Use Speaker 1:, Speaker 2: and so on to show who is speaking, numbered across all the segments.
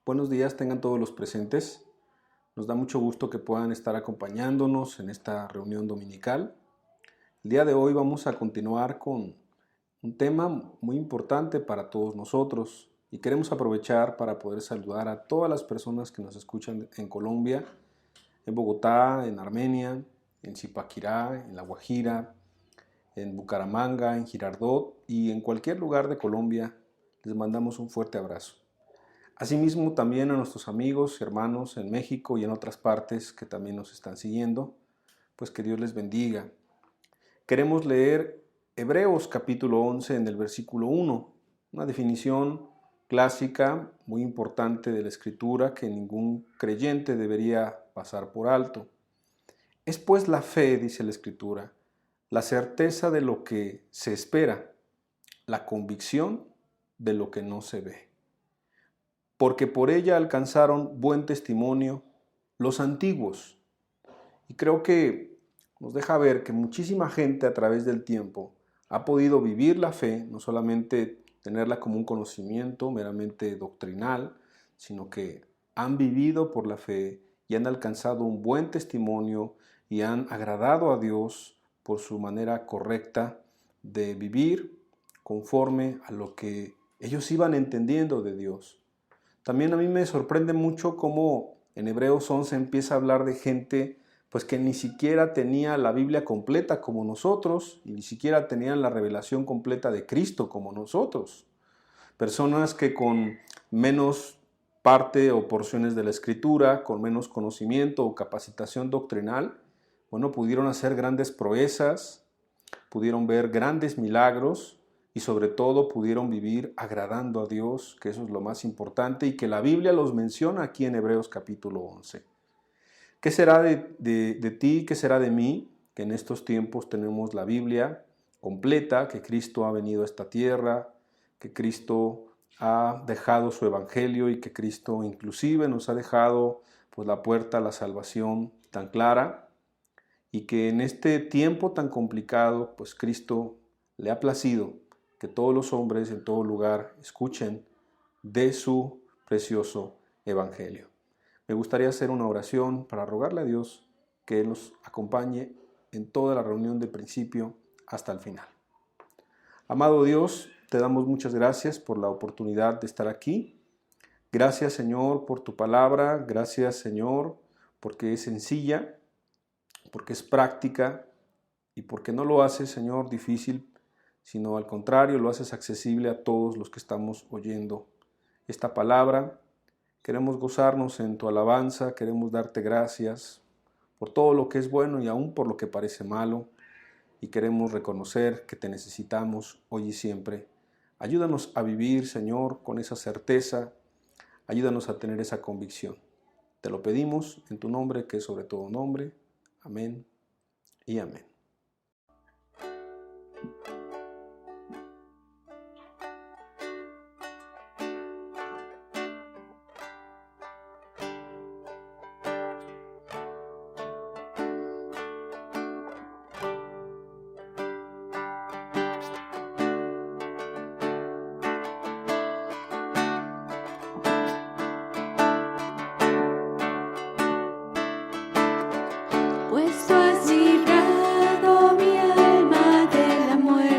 Speaker 1: Buenos días tengan todos los presentes. Nos da mucho gusto que puedan estar acompañándonos en esta reunión dominical. El día de hoy vamos a continuar con un tema muy importante para todos nosotros y queremos aprovechar para poder saludar a todas las personas que nos escuchan en Colombia, en Bogotá, en Armenia, en Zipaquirá, en La Guajira, en Bucaramanga, en Girardot y en cualquier lugar de Colombia. Les mandamos un fuerte abrazo. Asimismo, también a nuestros amigos y hermanos en México y en otras partes que también nos están siguiendo, pues que Dios les bendiga. Queremos leer Hebreos capítulo 11 en el versículo 1, una definición clásica muy importante de la Escritura que ningún creyente debería pasar por alto. Es pues la fe, dice la Escritura, la certeza de lo que se espera, la convicción de lo que no se ve. Porque por ella alcanzaron buen testimonio los antiguos. Y creo que nos deja ver que muchísima gente a través del tiempo ha podido vivir la fe, no solamente tenerla como un conocimiento meramente doctrinal, sino que han vivido por la fe y han alcanzado un buen testimonio y han agradado a Dios por su manera correcta de vivir conforme a lo que ellos iban entendiendo de Dios. También a mí me sorprende mucho cómo en Hebreos 11 empieza a hablar de gente pues que ni siquiera tenía la Biblia completa como nosotros y ni siquiera tenían la revelación completa de Cristo como nosotros. Personas que con menos parte o porciones de la Escritura, con menos conocimiento o capacitación doctrinal, pudieron hacer grandes proezas, pudieron ver grandes milagros y sobre todo pudieron vivir agradando a Dios, que eso es lo más importante y que la Biblia los menciona aquí en Hebreos capítulo 11. ¿Qué será de ti, qué será de mí? Que en estos tiempos tenemos la Biblia completa, que Cristo ha venido a esta tierra, que Cristo ha dejado su evangelio y que Cristo inclusive nos ha dejado pues la puerta a la salvación tan clara y que en este tiempo tan complicado pues Cristo le ha placido que todos los hombres en todo lugar escuchen de su precioso evangelio. Me gustaría hacer una oración para rogarle a Dios que Él nos acompañe en toda la reunión de principio hasta el final. Amado Dios, te damos muchas gracias por la oportunidad de estar aquí. Gracias, Señor, por tu palabra. Gracias, Señor, porque es sencilla, porque es práctica y porque no lo haces, Señor, difícil, sino al contrario, lo haces accesible a todos los que estamos oyendo esta palabra. Queremos gozarnos en tu alabanza, queremos darte gracias por todo lo que es bueno y aún por lo que parece malo, y queremos reconocer que te necesitamos hoy y siempre. Ayúdanos a vivir, Señor, con esa certeza, ayúdanos a tener esa convicción. Te lo pedimos en tu nombre, que es sobre todo nombre. Amén y amén.
Speaker 2: Pues tú has librado mi alma de la muerte.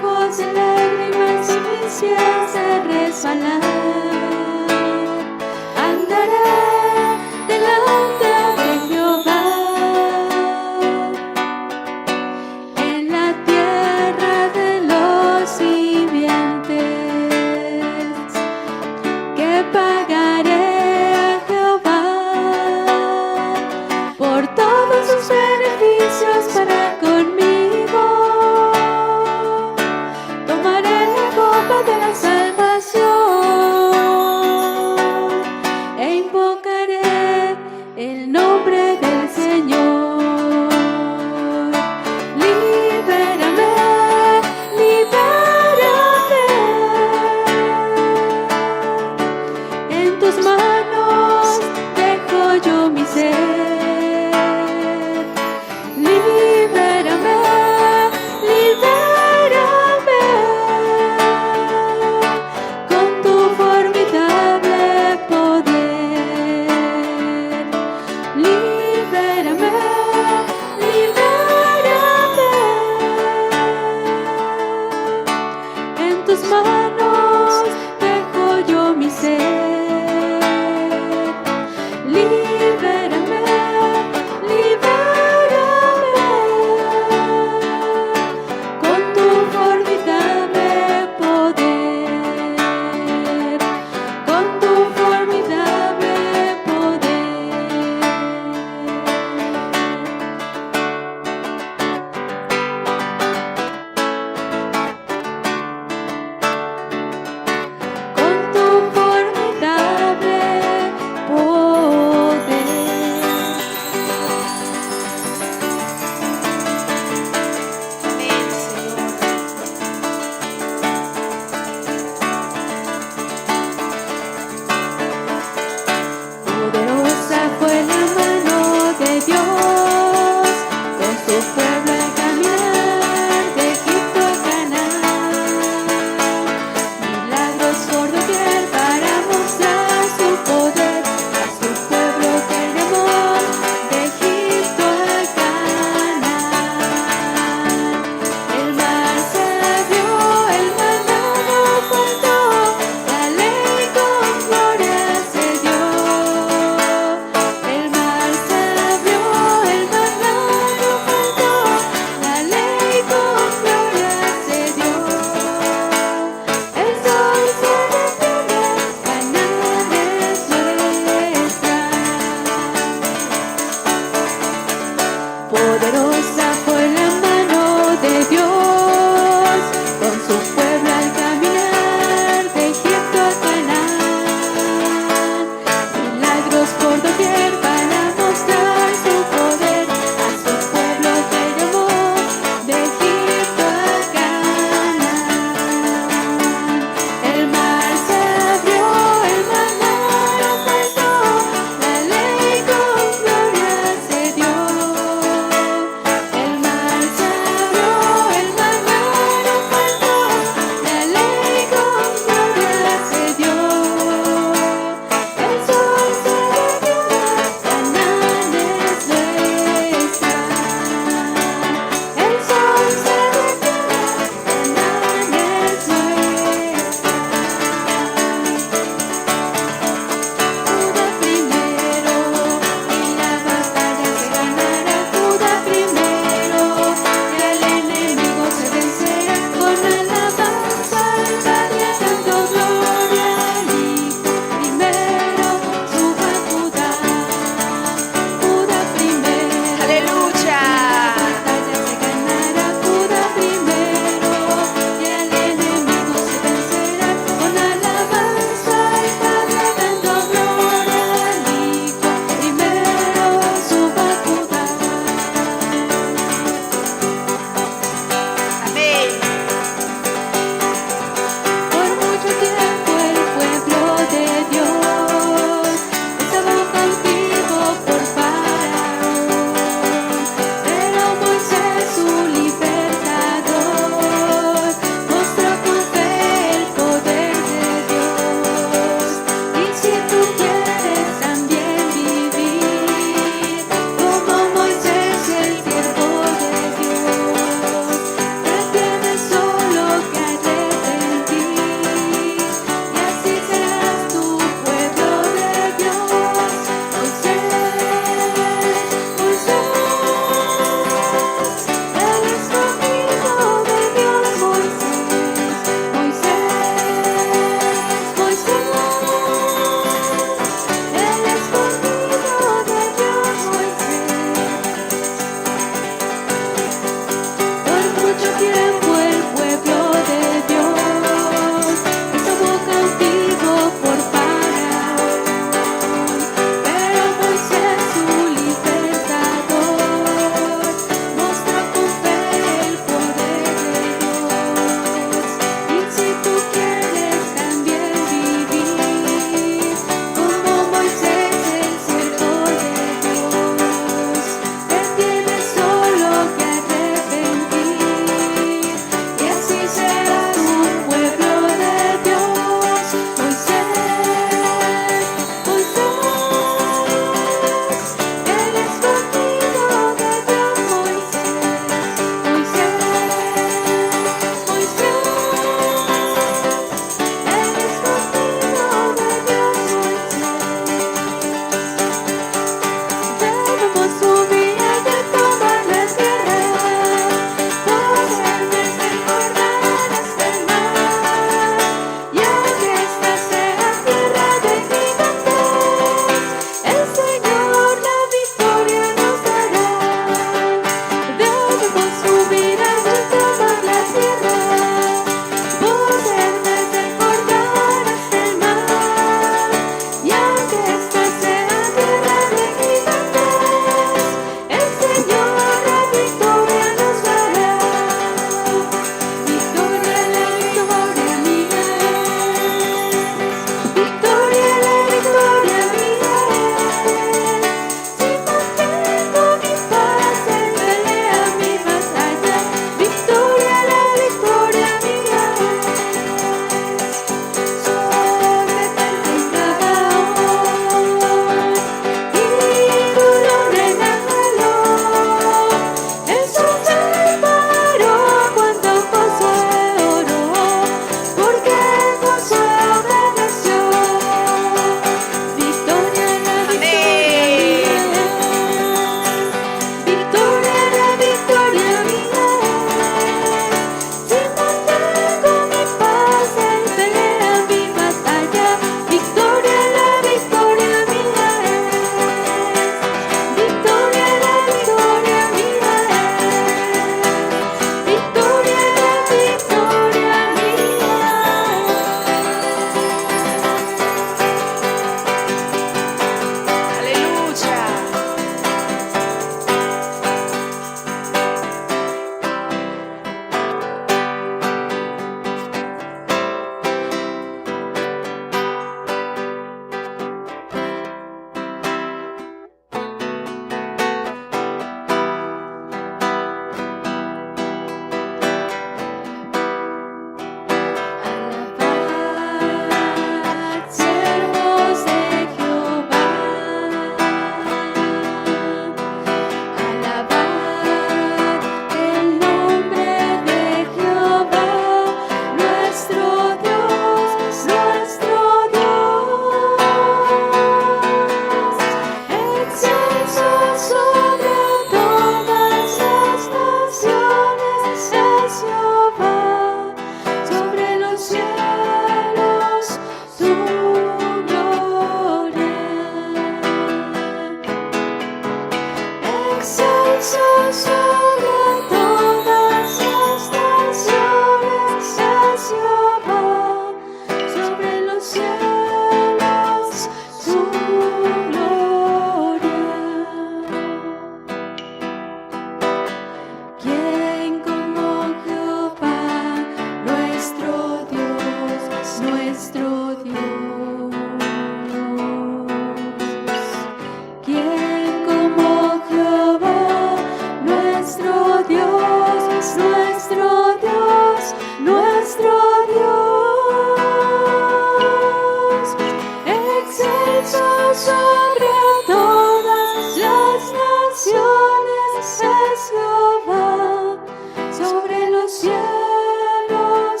Speaker 2: cielos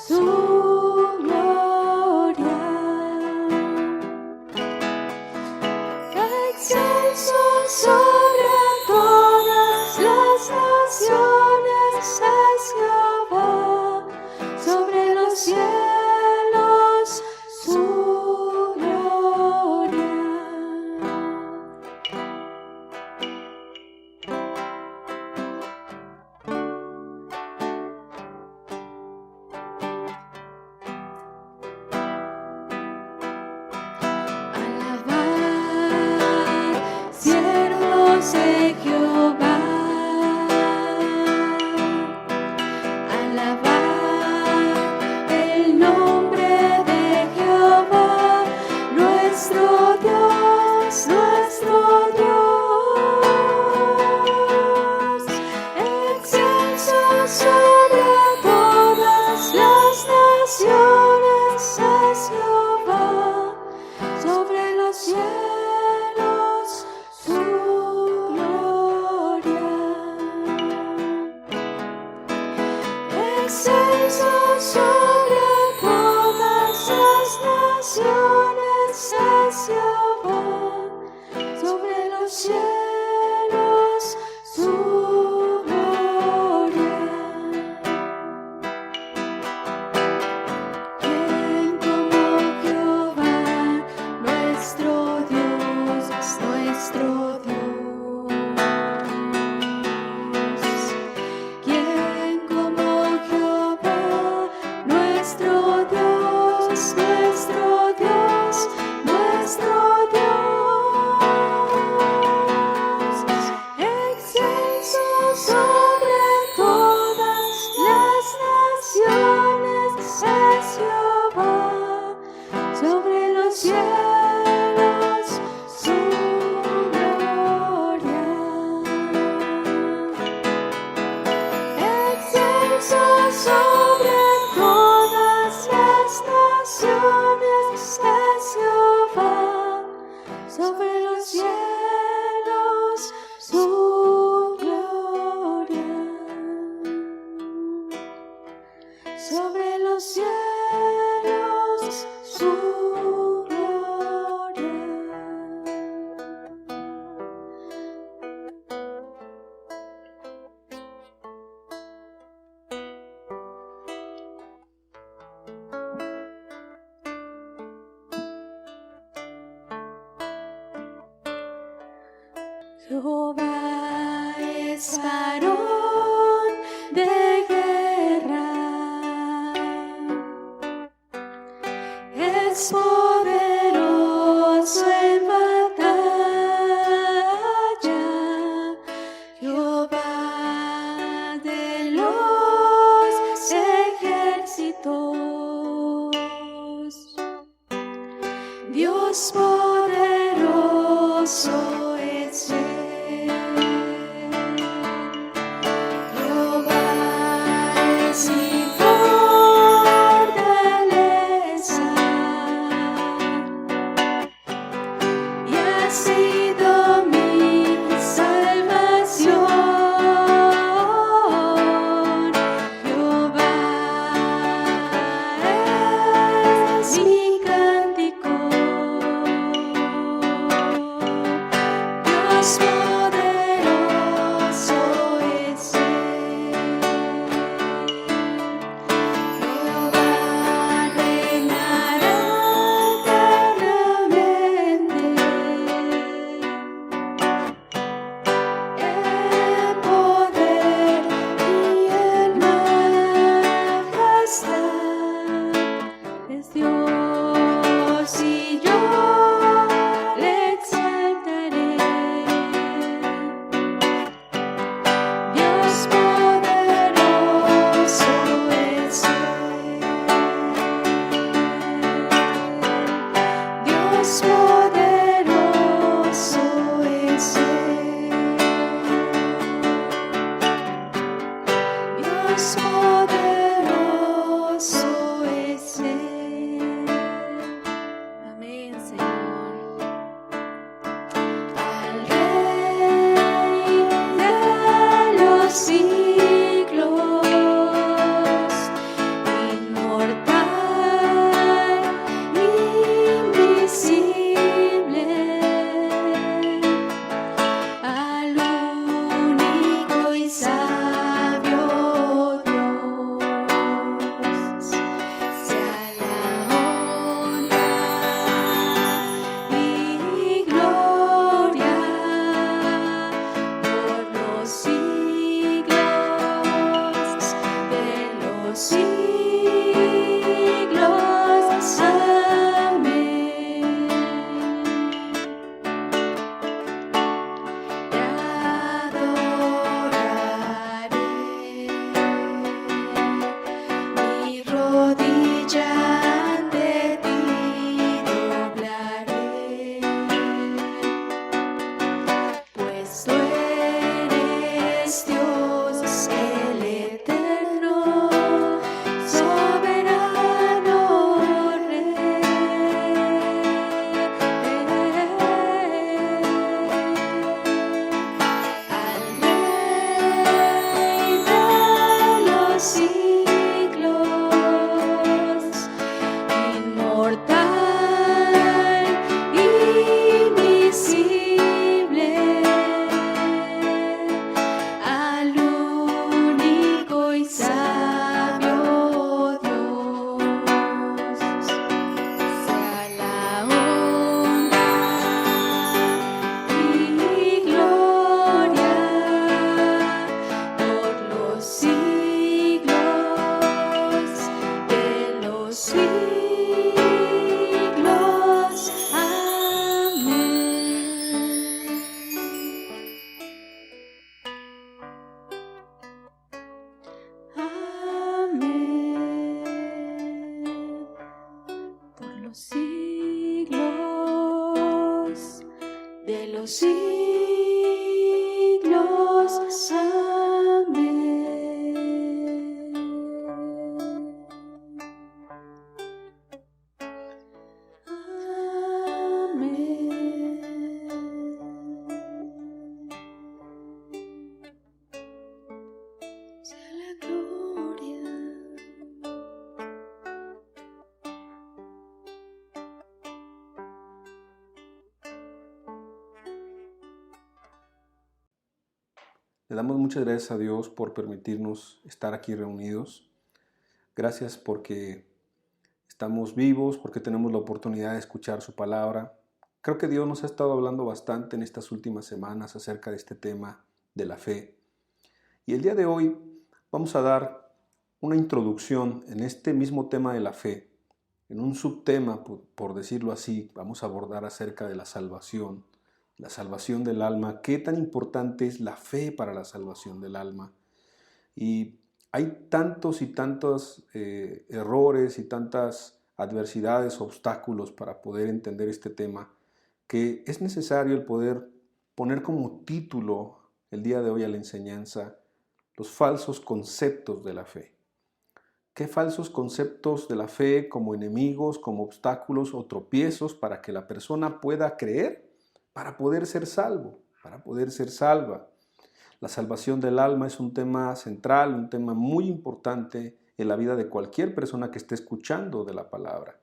Speaker 2: su gloria. Excelso sobre todas las naciones es Jehová, sobre los cielos su gloria. Siervos de Jehová, alabad el nombre de Jehová, nuestro Dios, nuestro Dios. Excelso sobre todas las naciones es Jehová, sobre los cielos su gloria. Excelso sobre todas las naciones es Jehová, sobre los cielos su gloria. ¿Quién como Jehová, nuestro Dios, nuestro Dios? ¿Quién como Jehová, nuestro Dios, nuestro Dios, nuestro Dios? Excelso sobre todas las naciones es Jehová, sobre los cielos su gloria. Excelso sobre todas las naciones es Jehová, sobre los cielos su gloria. Sobre los cielos su gloria. Jehová es varón de guerra, es poderoso en batalla. Jehová de los ejércitos, Dios poderoso es Él. Jehová es mi fortaleza y ha sido mi salvación. Jehová es mi cántico. Dios poderoso es Él. Jehová reinará eternamente en poder y en majestad. Es Dios y yo le exaltaré. Dios poderoso es Él. Dios poderoso es Él. Dios poderoso es Él. Amén, Señor. Al Rey de los siglos. los siglos. Amén. Sea la gloria.
Speaker 1: Le damos muchas gracias a Dios por permitirnos estar aquí reunidos. Gracias porque estamos vivos, porque tenemos la oportunidad de escuchar su palabra. Creo que Dios nos ha estado hablando bastante en estas últimas semanas acerca de este tema de la fe. Y el día de hoy vamos a dar una introducción en este mismo tema de la fe. En un subtema, por decirlo así, vamos a abordar acerca de la salvación del alma. ¿Qué tan importante es la fe para la salvación del alma? Y hay tantos y tantos errores y tantas adversidades, obstáculos para poder entender este tema, que es necesario el poder poner como título el día de hoy a la enseñanza los falsos conceptos de la fe. ¿Qué falsos conceptos de la fe como enemigos, como obstáculos o tropiezos para que la persona pueda creer, para poder ser salvo, para poder ser salva? La salvación del alma es un tema central, un tema muy importante en la vida de cualquier persona que esté escuchando de la palabra.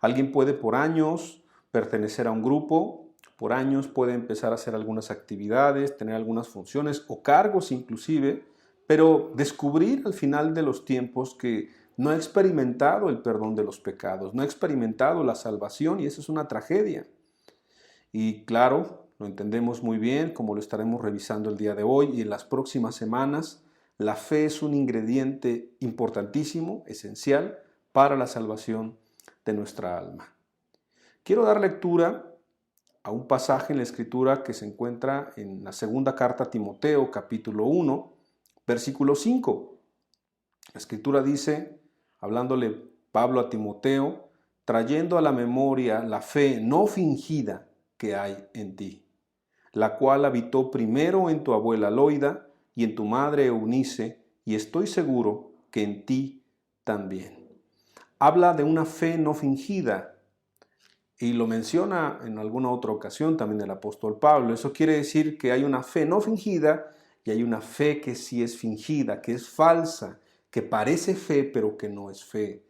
Speaker 1: Alguien puede por años pertenecer a un grupo, por años puede empezar a hacer algunas actividades, tener algunas funciones o cargos inclusive, pero descubrir al final de los tiempos que no ha experimentado el perdón de los pecados, no ha experimentado la salvación, y eso es una tragedia. Y claro, lo entendemos muy bien, como lo estaremos revisando el día de hoy y en las próximas semanas. La fe es un ingrediente importantísimo, esencial, para la salvación de nuestra alma. Quiero dar lectura a un pasaje en la Escritura que se encuentra en la segunda carta a Timoteo, capítulo 1, versículo 5. La Escritura dice, hablándole Pablo a Timoteo, trayendo a la memoria la fe no fingida que hay en ti, la cual habitó primero en tu abuela Loida y en tu madre Eunice, y estoy seguro que en ti también. Habla de una fe no fingida, y lo menciona en alguna otra ocasión también el apóstol Pablo. Eso quiere decir que hay una fe no fingida y hay una fe que sí es fingida, que es falsa, que parece fe pero que no es fe.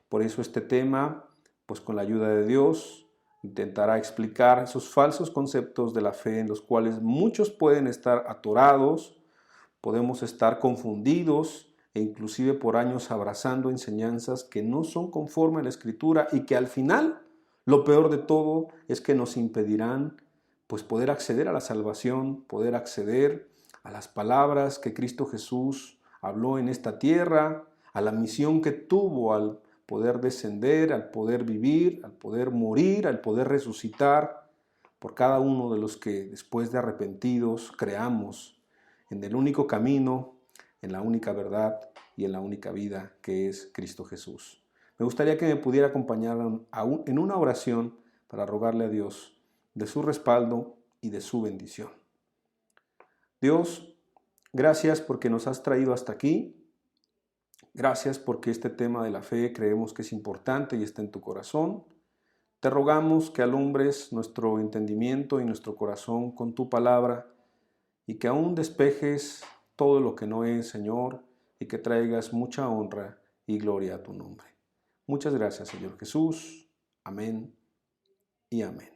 Speaker 1: Por eso este tema, pues con la ayuda de Dios, intentará explicar esos falsos conceptos de la fe en los cuales muchos pueden estar atorados, podemos estar confundidos e inclusive por años abrazando enseñanzas que no son conforme a la Escritura y que al final, lo peor de todo, es que nos impedirán pues poder acceder a la salvación, poder acceder a las palabras que Cristo Jesús habló en esta tierra, a la misión que tuvo al poder descender, al poder vivir, al poder morir, al poder resucitar por cada uno de los que después de arrepentidos creamos en el único camino, en la única verdad y en la única vida que es Cristo Jesús. Me gustaría que me pudiera acompañar en una oración para rogarle a Dios de su respaldo y de su bendición. Dios, gracias porque nos has traído hasta aquí. Gracias porque este tema de la fe creemos que es importante y está en tu corazón. Te rogamos que alumbres nuestro entendimiento y nuestro corazón con tu palabra y que aún despejes todo lo que no es, Señor, y que traigas mucha honra y gloria a tu nombre. Muchas gracias, Señor Jesús. Amén y amén.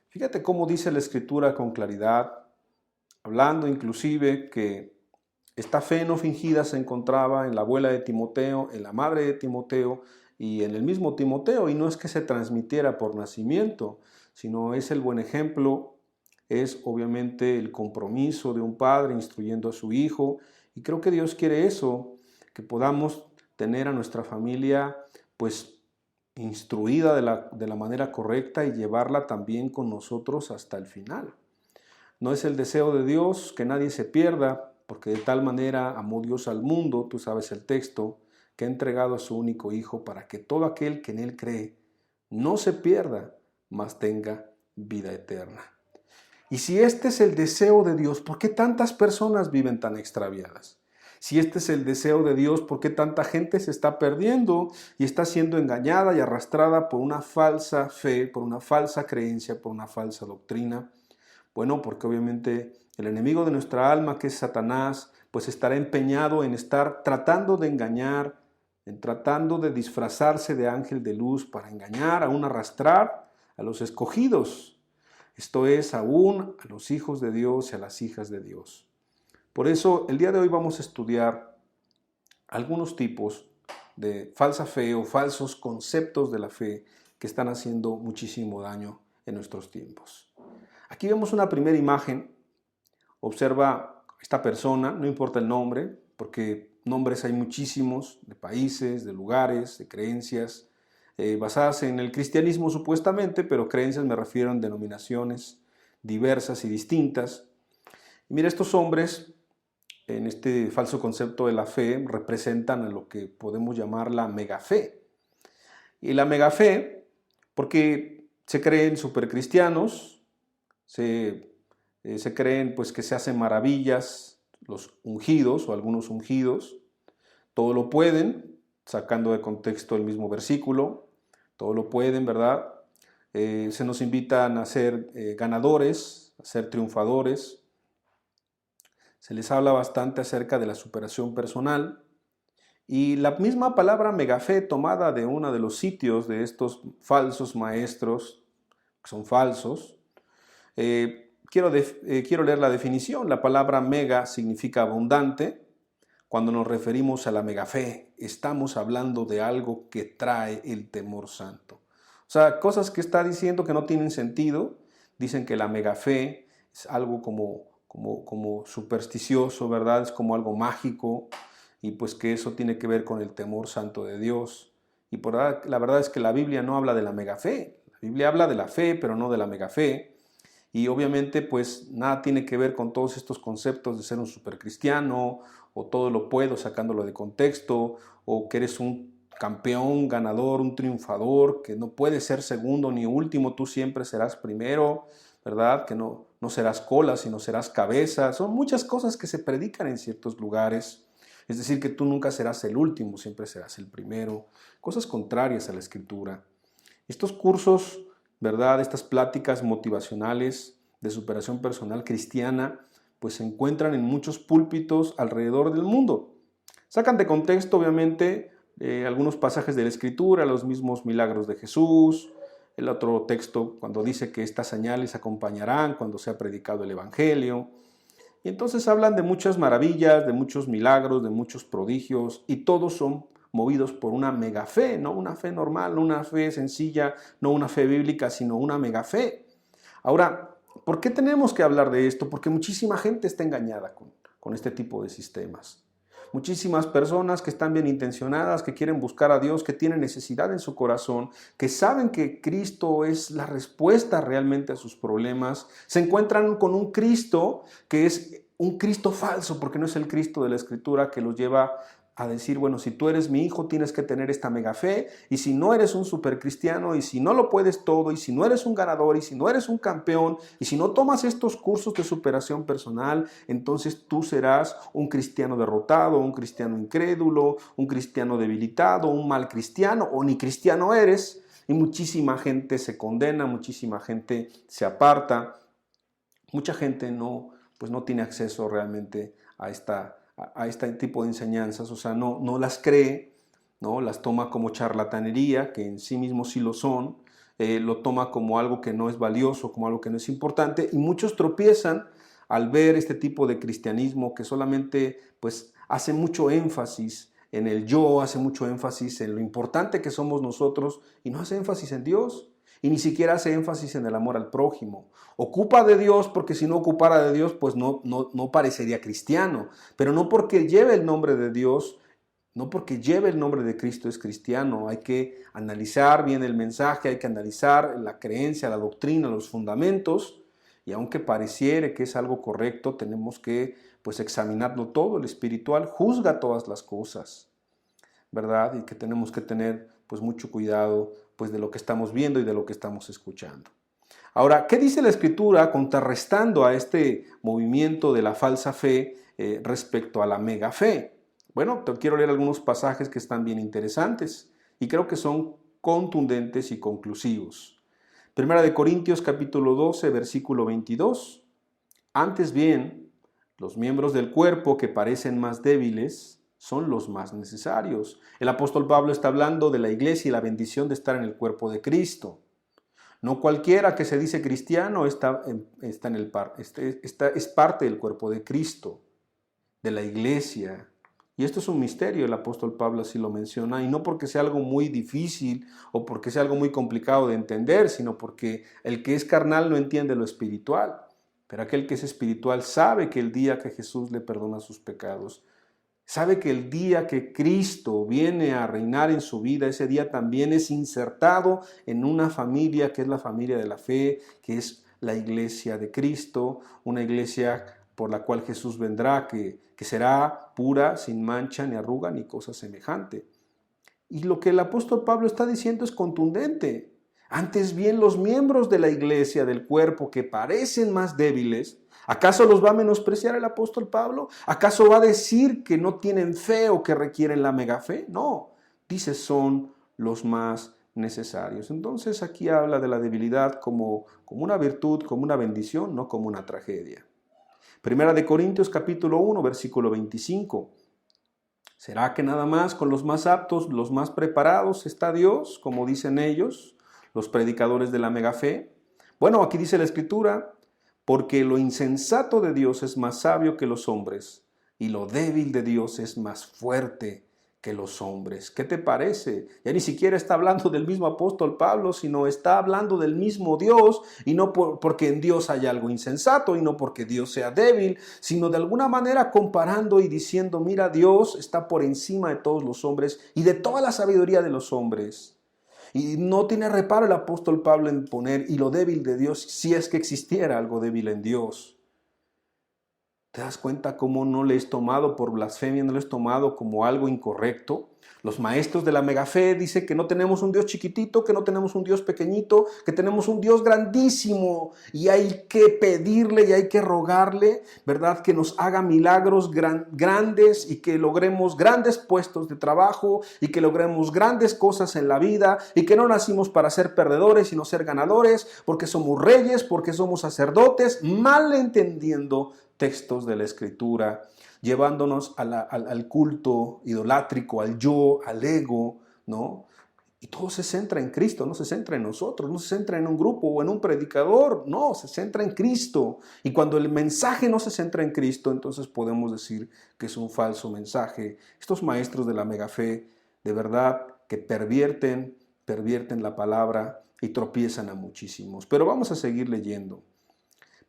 Speaker 1: Fíjate cómo dice la Escritura con claridad, hablando inclusive que esta fe no fingida se encontraba en la abuela de Timoteo, en la madre de Timoteo y en el mismo Timoteo, y no es que se transmitiera por nacimiento, sino es el buen ejemplo, es obviamente el compromiso de un padre instruyendo a su hijo, y creo que Dios quiere eso, que podamos tener a nuestra familia pues instruida de la manera correcta y llevarla también con nosotros hasta el final. No es el deseo de Dios que nadie se pierda, porque de tal manera amó Dios al mundo, tú sabes el texto, que ha entregado a su único Hijo para que todo aquel que en Él cree no se pierda, mas tenga vida eterna. Y si este es el deseo de Dios, ¿por qué tantas personas viven tan extraviadas? Si este es el deseo de Dios, ¿por qué tanta gente se está perdiendo y está siendo engañada y arrastrada por una falsa fe, por una falsa creencia, por una falsa doctrina? Bueno, porque obviamente el enemigo de nuestra alma, que es Satanás, pues estará empeñado en estar tratando de engañar, en tratando de disfrazarse de ángel de luz para engañar, aún arrastrar a los escogidos. Esto es, aún a los hijos de Dios y a las hijas de Dios. Por eso, el día de hoy vamos a estudiar algunos tipos de falsa fe o falsos conceptos de la fe que están haciendo muchísimo daño en nuestros tiempos. Aquí vemos una primera imagen. Observa esta persona, no importa el nombre, porque nombres hay muchísimos, de países, de lugares, de creencias, basadas en el cristianismo supuestamente, pero creencias me refiero a denominaciones diversas y distintas. Y mira, estos hombres, en este falso concepto de la fe, representan a lo que podemos llamar la megafe. Y la megafe, porque se creen supercristianos, se creen pues que se hacen maravillas los ungidos o algunos ungidos, todo lo pueden, sacando de contexto el mismo versículo, todo lo pueden, ¿verdad? Se nos invitan a ser ganadores, a ser triunfadores. Se les habla bastante acerca de la superación personal y la misma palabra megafe tomada de uno de los sitios de estos falsos maestros, que son falsos. Quiero leer la definición. La palabra mega significa abundante. Cuando nos referimos a la megafe, estamos hablando de algo que trae el temor santo. O sea, cosas que está diciendo que no tienen sentido. Dicen que la megafe es algo como supersticioso, ¿verdad? Es como algo mágico y pues que eso tiene que ver con el temor santo de Dios. Y la verdad es que la Biblia no habla de la megafe. La Biblia habla de la fe, pero no de la megafe. Y obviamente pues nada tiene que ver con todos estos conceptos de ser un supercristiano o todo lo puedo sacándolo de contexto o que eres un campeón, ganador, un triunfador, que no puedes ser segundo ni último, tú siempre serás primero, ¿verdad? Que no serás cola, sino serás cabeza. Son muchas cosas que se predican en ciertos lugares. Es decir, que tú nunca serás el último, siempre serás el primero. Cosas contrarias a la Escritura. Estos cursos, ¿verdad? Estas pláticas motivacionales de superación personal cristiana, pues se encuentran en muchos púlpitos alrededor del mundo. Sacan de contexto, obviamente, algunos pasajes de la Escritura, los mismos milagros de Jesús, el otro texto cuando dice que estas señales acompañarán cuando sea predicado el Evangelio. Y entonces hablan de muchas maravillas, de muchos milagros, de muchos prodigios, y todos son movidos por una megafe, no una fe normal, no una fe sencilla, no una fe bíblica, sino una megafe. Ahora, ¿por qué tenemos que hablar de esto? Porque muchísima gente está engañada con este tipo de sistemas. Muchísimas personas que están bien intencionadas, que quieren buscar a Dios, que tienen necesidad en su corazón, que saben que Cristo es la respuesta realmente a sus problemas, se encuentran con un Cristo que es un Cristo falso, porque no es el Cristo de la Escritura que los lleva a decir, bueno, si tú eres mi hijo tienes que tener esta mega fe, y si no eres un supercristiano, y si no lo puedes todo, y si no eres un ganador, y si no eres un campeón, y si no tomas estos cursos de superación personal, entonces tú serás un cristiano derrotado, un cristiano incrédulo, un cristiano debilitado, un mal cristiano, o ni cristiano eres, y muchísima gente se condena, muchísima gente se aparta, mucha gente no tiene acceso realmente a este tipo de enseñanzas, o sea, no las cree, ¿no? Las toma como charlatanería, que en sí mismos sí lo son, lo toma como algo que no es valioso, como algo que no es importante, y muchos tropiezan al ver este tipo de cristianismo que solamente pues hace mucho énfasis en el yo, hace mucho énfasis en lo importante que somos nosotros y no hace énfasis en Dios. Y ni siquiera hace énfasis en el amor al prójimo. Ocupa de Dios porque si no ocupara de Dios, pues no parecería cristiano. Pero no porque lleve el nombre de Dios, no porque lleve el nombre de Cristo es cristiano. Hay que analizar bien el mensaje, hay que analizar la creencia, la doctrina, los fundamentos. Y aunque pareciere que es algo correcto, tenemos que pues examinarlo todo. El espiritual juzga todas las cosas, ¿verdad? Y que tenemos que tener pues mucho cuidado pues de lo que estamos viendo y de lo que estamos escuchando. Ahora, ¿qué dice la Escritura contrarrestando a este movimiento de la falsa fe respecto a la mega fe? Bueno, te quiero leer algunos pasajes que están bien interesantes y creo que son contundentes y conclusivos. Primera de Corintios capítulo 12, versículo 22. Antes bien, los miembros del cuerpo que parecen más débiles son los más necesarios. El apóstol Pablo está hablando de la iglesia y la bendición de estar en el cuerpo de Cristo. No cualquiera que se dice cristiano es parte del cuerpo de Cristo, de la iglesia. Y esto es un misterio, el apóstol Pablo así lo menciona, y no porque sea algo muy difícil o porque sea algo muy complicado de entender, sino porque el que es carnal no entiende lo espiritual. Pero aquel que es espiritual sabe que el día que Jesús le perdona sus pecados, sabe que el día que Cristo viene a reinar en su vida, ese día también es insertado en una familia que es la familia de la fe, que es la iglesia de Cristo, una iglesia por la cual Jesús vendrá, que será pura, sin mancha, ni arruga, ni cosa semejante. Y lo que el apóstol Pablo está diciendo es contundente. Antes bien, los miembros de la iglesia, del cuerpo, que parecen más débiles, ¿acaso los va a menospreciar el apóstol Pablo? ¿Acaso va a decir que no tienen fe o que requieren la mega fe? No, dice son los más necesarios. Entonces aquí habla de la debilidad como una virtud, como una bendición, no como una tragedia. Primera de Corintios capítulo 1, versículo 25. ¿Será que nada más con los más aptos, los más preparados está Dios, como dicen ellos, los predicadores de la mega fe? Bueno, aquí dice la Escritura, porque lo insensato de Dios es más sabio que los hombres, y lo débil de Dios es más fuerte que los hombres. ¿Qué te parece? Ya ni siquiera está hablando del mismo apóstol Pablo, sino está hablando del mismo Dios, y no porque en Dios haya algo insensato, y no porque Dios sea débil, sino de alguna manera comparando y diciendo, mira, Dios está por encima de todos los hombres y de toda la sabiduría de los hombres. Y no tiene reparo el apóstol Pablo en poner, y lo débil de Dios, si es que existiera algo débil en Dios. ¿Te das cuenta cómo no le es tomado por blasfemia, no le es tomado como algo incorrecto? Los maestros de la megafe dicen que no tenemos un Dios chiquitito, que no tenemos un Dios pequeñito, que tenemos un Dios grandísimo y hay que pedirle y hay que rogarle, ¿verdad? Que nos haga milagros grandes y que logremos grandes puestos de trabajo y que logremos grandes cosas en la vida y que no nacimos para ser perdedores sino ser ganadores, porque somos reyes, porque somos sacerdotes, mal entendiendo textos de la Escritura, llevándonos al culto idolátrico, al yo, al ego, ¿no? Y todo se centra en Cristo, no se centra en nosotros, no se centra en un grupo o en un predicador, no, se centra en Cristo. Y cuando el mensaje no se centra en Cristo, entonces podemos decir que es un falso mensaje. Estos maestros de la megafe, de verdad, que pervierten la palabra y tropiezan a muchísimos. Pero vamos a seguir leyendo.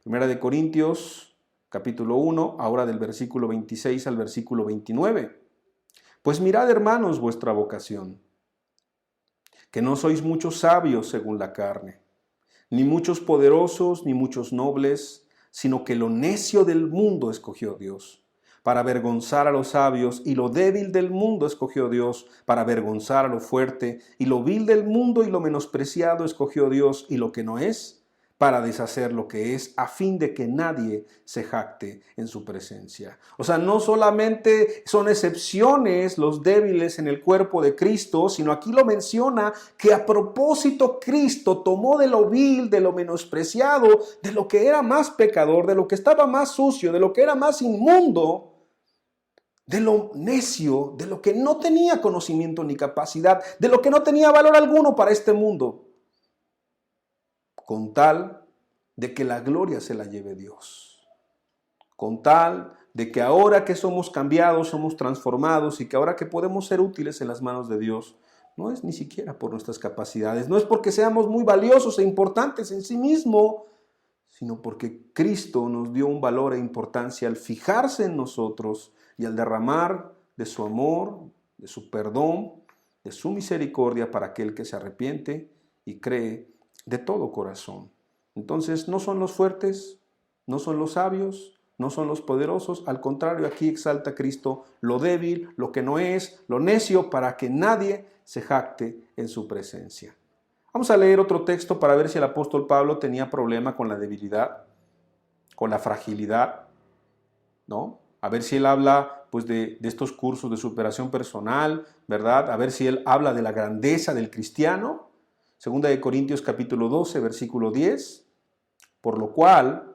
Speaker 1: Primera de Corintios capítulo 1, ahora del versículo 26 al versículo 29. Pues mirad, hermanos, vuestra vocación, que no sois muchos sabios según la carne, ni muchos poderosos, ni muchos nobles, sino que lo necio del mundo escogió Dios, para avergonzar a los sabios, y lo débil del mundo escogió Dios, para avergonzar a lo fuerte, y lo vil del mundo y lo menospreciado escogió Dios, y lo que no es, para deshacer lo que es, a fin de que nadie se jacte en su presencia. O sea, no solamente son excepciones los débiles en el cuerpo de Cristo, sino aquí lo menciona que a propósito Cristo tomó de lo vil, de lo menospreciado, de lo que era más pecador, de lo que estaba más sucio, de lo que era más inmundo, de lo necio, de lo que no tenía conocimiento ni capacidad, de lo que no tenía valor alguno para este mundo, con tal de que la gloria se la lleve Dios, con tal de que ahora que somos cambiados, somos transformados y que ahora que podemos ser útiles en las manos de Dios, no es ni siquiera por nuestras capacidades, no es porque seamos muy valiosos e importantes en sí mismo, sino porque Cristo nos dio un valor e importancia al fijarse en nosotros y al derramar de su amor, de su perdón, de su misericordia para aquel que se arrepiente y cree de todo corazón. Entonces no son los fuertes, no son los sabios, no son los poderosos, al contrario, aquí exalta Cristo lo débil, lo que no es, lo necio, para que nadie se jacte en su presencia. Vamos a leer otro texto para ver si el apóstol Pablo tenía problema con la debilidad, con la fragilidad, ¿no? A ver si él habla pues de estos cursos de superación personal, ¿verdad? A ver si él habla de la grandeza del cristiano. Segunda de Corintios capítulo 12, versículo 10. Por lo cual,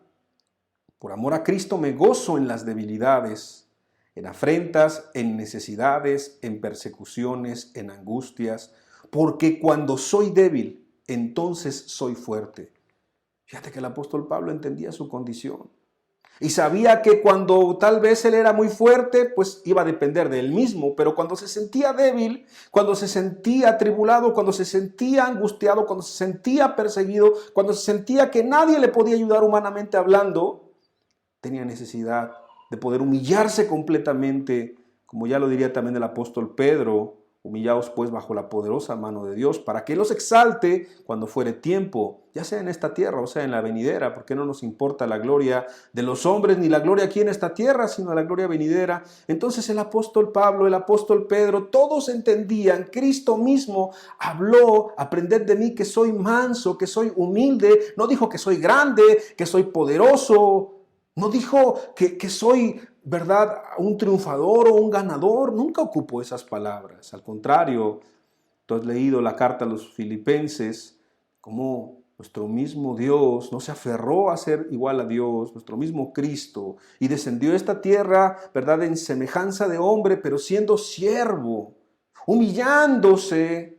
Speaker 1: por amor a Cristo me gozo en las debilidades, en afrentas, en necesidades, en persecuciones, en angustias, porque cuando soy débil, entonces soy fuerte. Fíjate que el apóstol Pablo entendía su condición y sabía que cuando tal vez él era muy fuerte, pues iba a depender de él mismo, pero cuando se sentía débil, cuando se sentía atribulado, cuando se sentía angustiado, cuando se sentía perseguido, cuando se sentía que nadie le podía ayudar humanamente hablando, tenía necesidad de poder humillarse completamente, como ya lo diría también el apóstol Pedro: humillaos pues bajo la poderosa mano de Dios, para que Él los exalte cuando fuere tiempo, ya sea en esta tierra o sea en la venidera, porque no nos importa la gloria de los hombres ni la gloria aquí en esta tierra, sino la gloria venidera. Entonces el apóstol Pablo, el apóstol Pedro, todos entendían, Cristo mismo habló: aprended de mí que soy manso, que soy humilde. No dijo que soy grande, que soy poderoso. No dijo que soy, ¿verdad?, un triunfador o un ganador. Nunca ocupó esas palabras. Al contrario, tú has leído la carta a los Filipenses, como nuestro mismo Dios no se aferró a ser igual a Dios, nuestro mismo Cristo, y descendió a esta tierra, ¿verdad?, en semejanza de hombre, pero siendo siervo, humillándose,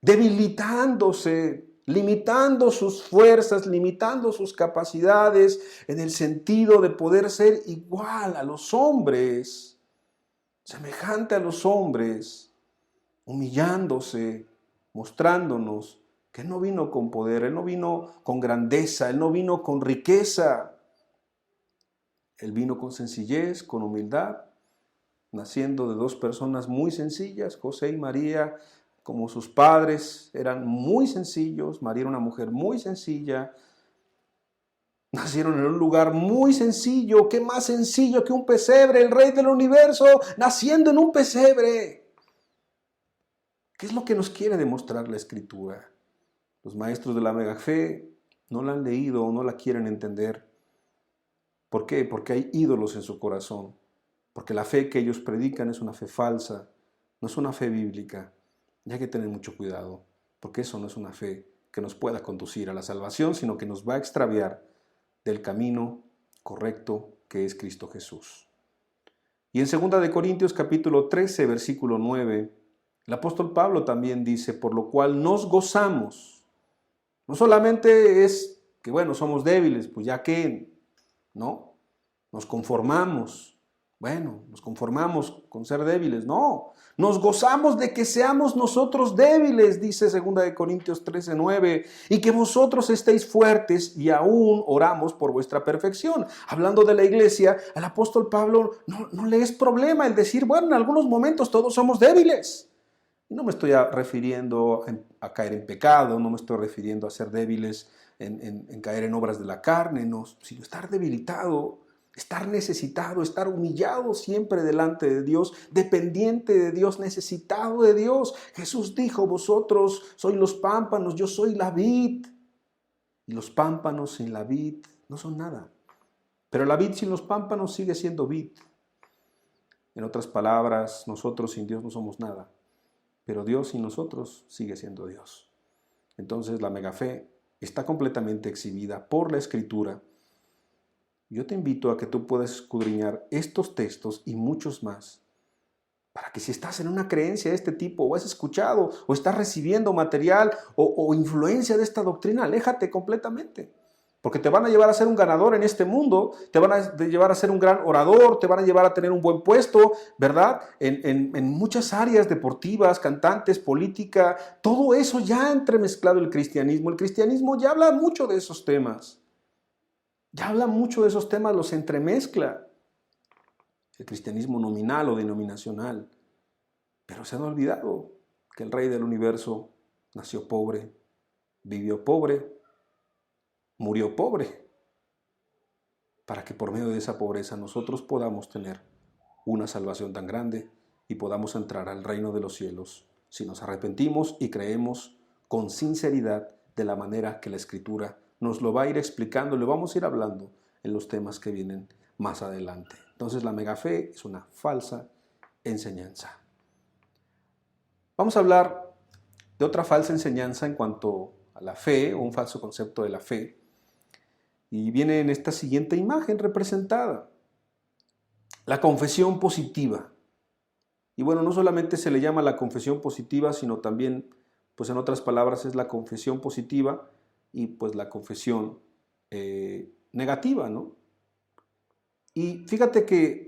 Speaker 1: debilitándose, limitando sus fuerzas, limitando sus capacidades en el sentido de poder ser igual a los hombres, semejante a los hombres, humillándose, mostrándonos que Él no vino con poder, Él no vino con grandeza, Él no vino con riqueza. Él vino con sencillez, con humildad, naciendo de dos personas muy sencillas, José y María. Como sus padres eran muy sencillos, María era una mujer muy sencilla, nacieron en un lugar muy sencillo. ¿Qué más sencillo que un pesebre? El rey del universo naciendo en un pesebre. ¿Qué es lo que nos quiere demostrar la Escritura? Los maestros de la mega fe no la han leído o no la quieren entender. ¿Por qué? Porque hay ídolos en su corazón. Porque la fe que ellos predican es una fe falsa, no es una fe bíblica. Y hay que tener mucho cuidado, porque eso no es una fe que nos pueda conducir a la salvación, sino que nos va a extraviar del camino correcto que es Cristo Jesús. Y en 2 de Corintios capítulo 13, versículo 9, el apóstol Pablo también dice: por lo cual nos gozamos. No solamente es que, bueno, somos débiles, pues ya que, ¿no? Nos conformamos. Bueno, nos conformamos con ser débiles. No, nos gozamos de que seamos nosotros débiles, dice 2 de Corintios 13, 9, y que vosotros estéis fuertes, y aún oramos por vuestra perfección. Hablando de la iglesia, al apóstol Pablo no le es problema el decir: bueno, en algunos momentos todos somos débiles. No me estoy refiriendo a caer en pecado, no me estoy refiriendo a ser débiles en caer en obras de la carne, no, sino estar debilitado, estar necesitado, estar humillado siempre delante de Dios, dependiente de Dios, necesitado de Dios. Jesús dijo: vosotros sois los pámpanos, yo soy la vid. Y los pámpanos sin la vid no son nada. Pero la vid sin los pámpanos sigue siendo vid. En otras palabras, nosotros sin Dios no somos nada. Pero Dios sin nosotros sigue siendo Dios. Entonces la megafe está completamente exhibida por la Escritura. Yo te invito a que tú puedas escudriñar estos textos y muchos más, para que si estás en una creencia de este tipo, o has escuchado, o estás recibiendo material o influencia de esta doctrina, aléjate completamente. Porque te van a llevar a ser un ganador en este mundo, te van a llevar a ser un gran orador, te van a llevar a tener un buen puesto, ¿verdad? En muchas áreas deportivas, cantantes, política, todo eso ya ha entremezclado el cristianismo. El cristianismo ya habla mucho de esos temas. Ya habla mucho de esos temas, los entremezcla. El cristianismo nominal o denominacional. Pero se han olvidado que el Rey del Universo nació pobre, vivió pobre, murió pobre, para que por medio de esa pobreza nosotros podamos tener una salvación tan grande y podamos entrar al reino de los cielos si nos arrepentimos y creemos con sinceridad, de la manera que la Escritura nos lo va a ir explicando, lo vamos a ir hablando en los temas que vienen más adelante. Entonces la megafe es una falsa enseñanza. Vamos a hablar de otra falsa enseñanza en cuanto a la fe, o un falso concepto de la fe, y viene en esta siguiente imagen representada: la confesión positiva. Y bueno, no solamente se le llama la confesión positiva, sino también, pues en otras palabras, es la confesión positiva y pues la confesión negativa, ¿no? Y fíjate que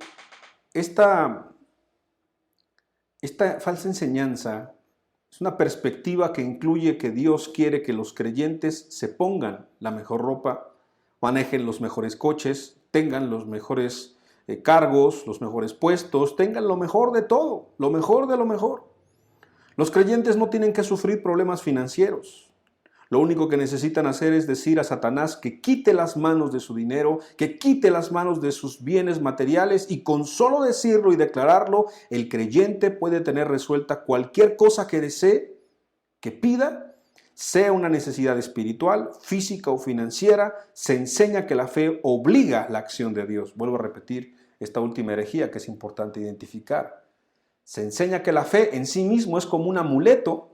Speaker 1: esta falsa enseñanza es una perspectiva que incluye que Dios quiere que los creyentes se pongan la mejor ropa, manejen los mejores coches, tengan los mejores cargos, los mejores puestos, tengan lo mejor de todo, lo mejor de lo mejor. Los creyentes no tienen que sufrir problemas financieros. Lo único que necesitan hacer es decir a Satanás que quite las manos de su dinero, que quite las manos de sus bienes materiales, y con solo decirlo y declararlo, el creyente puede tener resuelta cualquier cosa que desee, que pida, sea una necesidad espiritual, física o financiera. Se enseña que la fe obliga la acción de Dios. Vuelvo a repetir esta última herejía que es importante identificar. Se enseña que la fe en sí mismo es como un amuleto.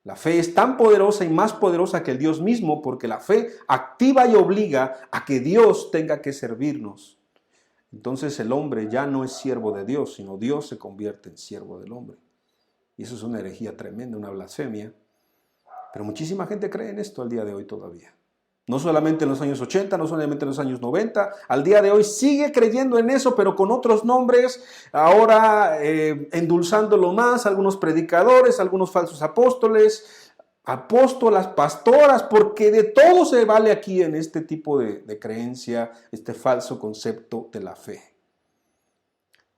Speaker 1: La fe es tan poderosa y más poderosa que el Dios mismo, porque la fe activa y obliga a que Dios tenga que servirnos. Entonces el hombre ya no es siervo de Dios, sino Dios se convierte en siervo del hombre. Y eso es una herejía tremenda, una blasfemia. Pero muchísima gente cree en esto al día de hoy todavía. No solamente en los años 80, no solamente en los años 90, al día de hoy sigue creyendo en eso, pero con otros nombres, ahora endulzándolo más, algunos predicadores, algunos falsos apóstoles, apóstolas, pastoras, porque de todo se vale aquí en este tipo de creencia, este falso concepto de la fe.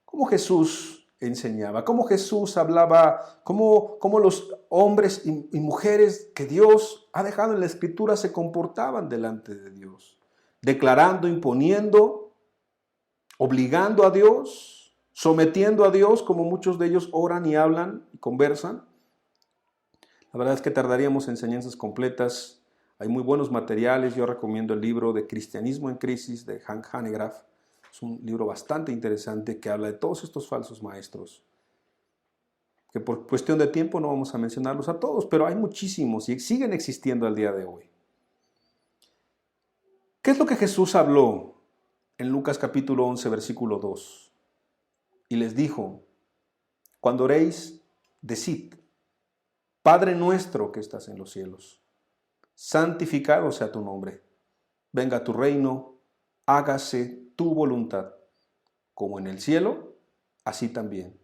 Speaker 1: ¿Cómo Jesús enseñaba? ¿Cómo Jesús hablaba? ¿Cómo los hombres y mujeres que Dios ha dejado en la Escritura se comportaban delante de Dios? Declarando, imponiendo, obligando a Dios, sometiendo a Dios, como muchos de ellos oran y hablan y conversan. La verdad es que tardaríamos enseñanzas completas. Hay muy buenos materiales. Yo recomiendo el libro de Cristianismo en Crisis de Hank Hanegraaff. Es un libro bastante interesante que habla de todos estos falsos maestros, que por cuestión de tiempo no vamos a mencionarlos a todos, pero hay muchísimos y siguen existiendo al día de hoy. ¿Qué es lo que Jesús habló en Lucas capítulo 11, versículo 2? Y les dijo: cuando oréis, decid: Padre nuestro que estás en los cielos, santificado sea tu nombre, venga tu reino, hágase tu voluntad, como en el cielo, así también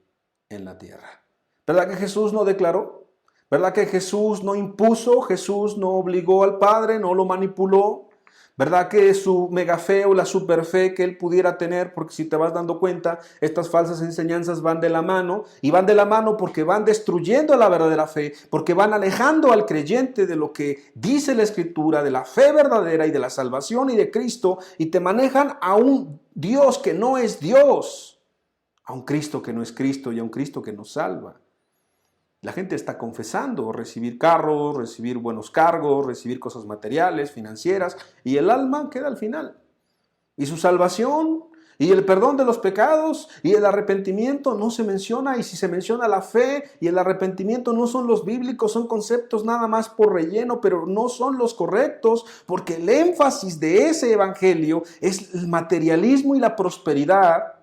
Speaker 1: en la tierra. ¿Verdad que Jesús no declaró? ¿Verdad que Jesús no impuso? Jesús no obligó al Padre, no lo manipuló. ¿Verdad que su megafe o la superfe que él pudiera tener? Porque si te vas dando cuenta, estas falsas enseñanzas van de la mano, y van de la mano porque van destruyendo la verdadera fe, porque van alejando al creyente de lo que dice la Escritura, de la fe verdadera y de la salvación y de Cristo, y te manejan a un Dios que no es Dios, a un Cristo que no es Cristo y a un Cristo que nos salva. La gente está confesando recibir carros, recibir buenos cargos, recibir cosas materiales, financieras, y el alma queda al final. Y su salvación, y el perdón de los pecados, y el arrepentimiento no se menciona, y si se menciona la fe y el arrepentimiento no son los bíblicos, son conceptos nada más por relleno, pero no son los correctos, porque el énfasis de ese evangelio es el materialismo y la prosperidad.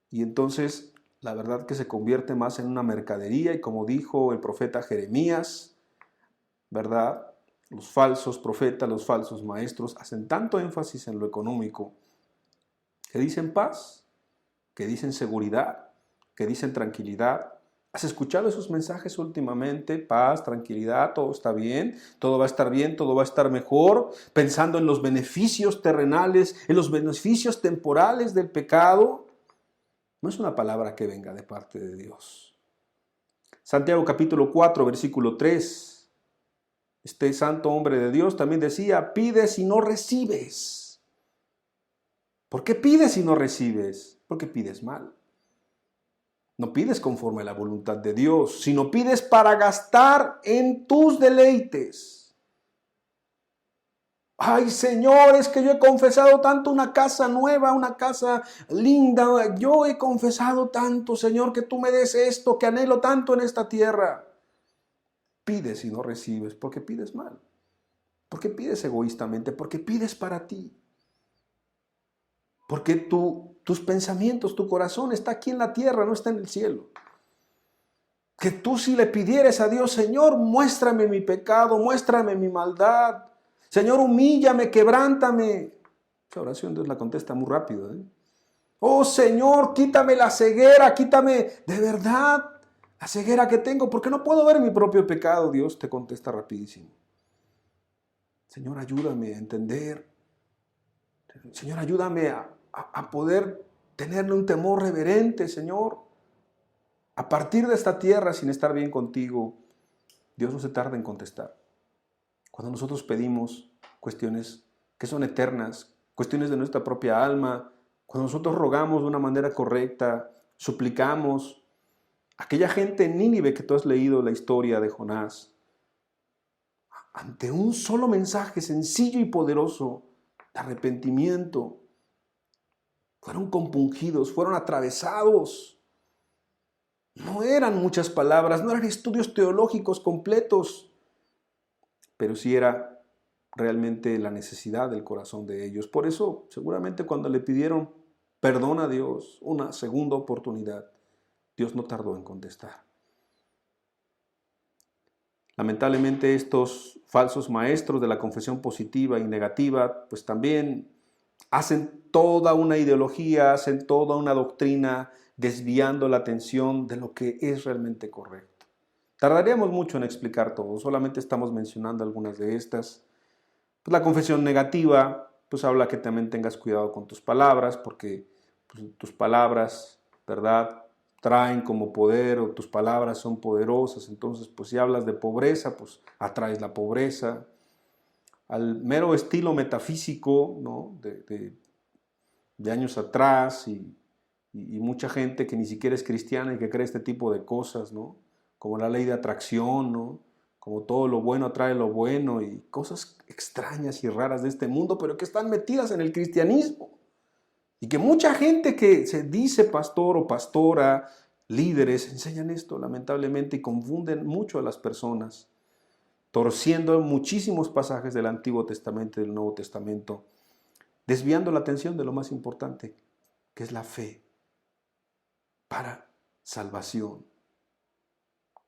Speaker 1: Y entonces la verdad que se convierte más en una mercadería, y como dijo el profeta Jeremías, ¿verdad? Los falsos profetas, los falsos maestros hacen tanto énfasis en lo económico, que dicen paz, que dicen seguridad, que dicen tranquilidad. ¿Has escuchado esos mensajes últimamente? Paz, tranquilidad, todo está bien, todo va a estar bien, todo va a estar mejor, pensando en los beneficios terrenales, en los beneficios temporales del pecado. No es una palabra que venga de parte de Dios. Santiago capítulo 4, versículo 3. Este santo hombre de Dios también decía: pides y no recibes. ¿Por qué pides y no recibes? Porque pides mal. No pides conforme a la voluntad de Dios, sino pides para gastar en tus deleites. Ay, Señor, es que yo he confesado tanto una casa nueva, una casa linda. Yo he confesado tanto, Señor, que tú me des esto, que anhelo tanto en esta tierra. Pides y no recibes porque pides mal. Porque pides egoístamente, porque pides para ti. Porque tus pensamientos, tu corazón está aquí en la tierra, no está en el cielo. Que tú si le pidieres a Dios, Señor, muéstrame mi pecado, muéstrame mi maldad. Señor, humíllame, quebrántame. Esa oración Dios la contesta muy rápido. Oh Señor, quítame la ceguera, quítame de verdad la ceguera que tengo, porque no puedo ver mi propio pecado. Dios te contesta rapidísimo. Señor, ayúdame a entender. Señor, ayúdame a poder tenerle un temor reverente, Señor. A partir de esta tierra, sin estar bien contigo, Dios no se tarda en contestar. Cuando nosotros pedimos cuestiones que son eternas, cuestiones de nuestra propia alma, cuando nosotros rogamos de una manera correcta, suplicamos, aquella gente en Nínive que tú has leído la historia de Jonás, ante un solo mensaje sencillo y poderoso de arrepentimiento, fueron compungidos, fueron atravesados. No eran muchas palabras, no eran estudios teológicos completos, pero sí era realmente la necesidad del corazón de ellos. Por eso, seguramente cuando le pidieron perdón a Dios, una segunda oportunidad, Dios no tardó en contestar. Lamentablemente estos falsos maestros de la confesión positiva y negativa, pues también hacen toda una ideología, hacen toda una doctrina, desviando la atención de lo que es realmente correcto. Tardaríamos mucho en explicar todo, solamente estamos mencionando algunas de estas. Pues la confesión negativa, pues habla que también tengas cuidado con tus palabras, porque pues, tus palabras, ¿verdad?, traen como poder, o tus palabras son poderosas. Entonces, pues si hablas de pobreza, pues atraes la pobreza. Al mero estilo metafísico, ¿no?, de años atrás, y mucha gente que ni siquiera es cristiana y que cree este tipo de cosas, ¿no?, como la ley de atracción, ¿no?, como todo lo bueno atrae lo bueno, y cosas extrañas y raras de este mundo, pero que están metidas en el cristianismo. Y que mucha gente que se dice pastor o pastora, líderes, enseñan esto lamentablemente y confunden mucho a las personas, torciendo muchísimos pasajes del Antiguo Testamento y del Nuevo Testamento, desviando la atención de lo más importante, que es la fe para salvación,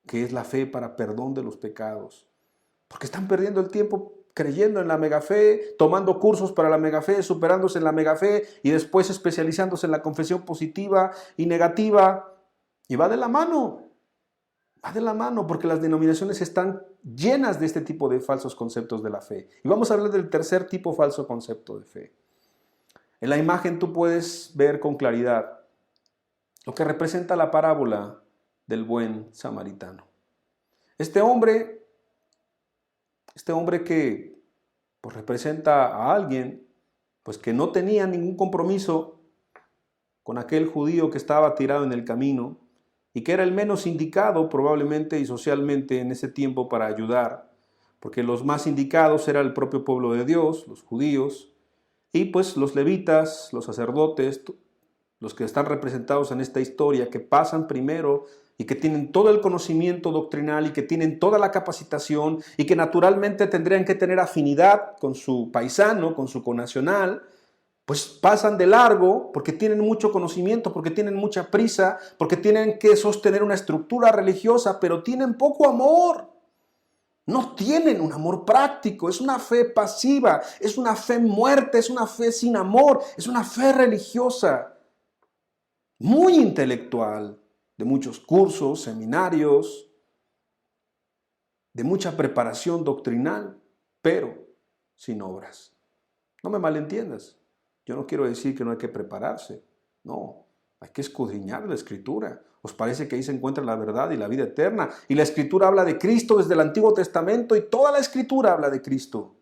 Speaker 1: que es la fe para perdón de los pecados, porque están perdiendo el tiempo creyendo en la megafe, tomando cursos para la megafe, superándose en la megafe y después especializándose en la confesión positiva y negativa. Y va de la mano, porque las denominaciones están llenas de este tipo de falsos conceptos de la fe. Y vamos a hablar del tercer tipo falso concepto de fe. En la imagen tú puedes ver con claridad lo que representa la parábola del buen samaritano. Este hombre que pues representa a alguien pues que no tenía ningún compromiso con aquel judío que estaba tirado en el camino y que era el menos indicado probablemente y socialmente en ese tiempo para ayudar, porque los más indicados era el propio pueblo de Dios, los judíos, y pues los levitas, los sacerdotes, los que están representados en esta historia, que pasan primero y que tienen todo el conocimiento doctrinal y que tienen toda la capacitación y que naturalmente tendrían que tener afinidad con su paisano, con su connacional, pues pasan de largo porque tienen mucho conocimiento, porque tienen mucha prisa, porque tienen que sostener una estructura religiosa, pero tienen poco amor. No tienen un amor práctico, es una fe pasiva, es una fe muerta, es una fe sin amor, es una fe religiosa, muy intelectual, de muchos cursos, seminarios, de mucha preparación doctrinal, pero sin obras. No me malentiendas, yo no quiero decir que no hay que prepararse, no, hay que escudriñar la Escritura. ¿Os parece que ahí se encuentra la verdad y la vida eterna? Y la Escritura habla de Cristo desde el Antiguo Testamento y toda la Escritura habla de Cristo.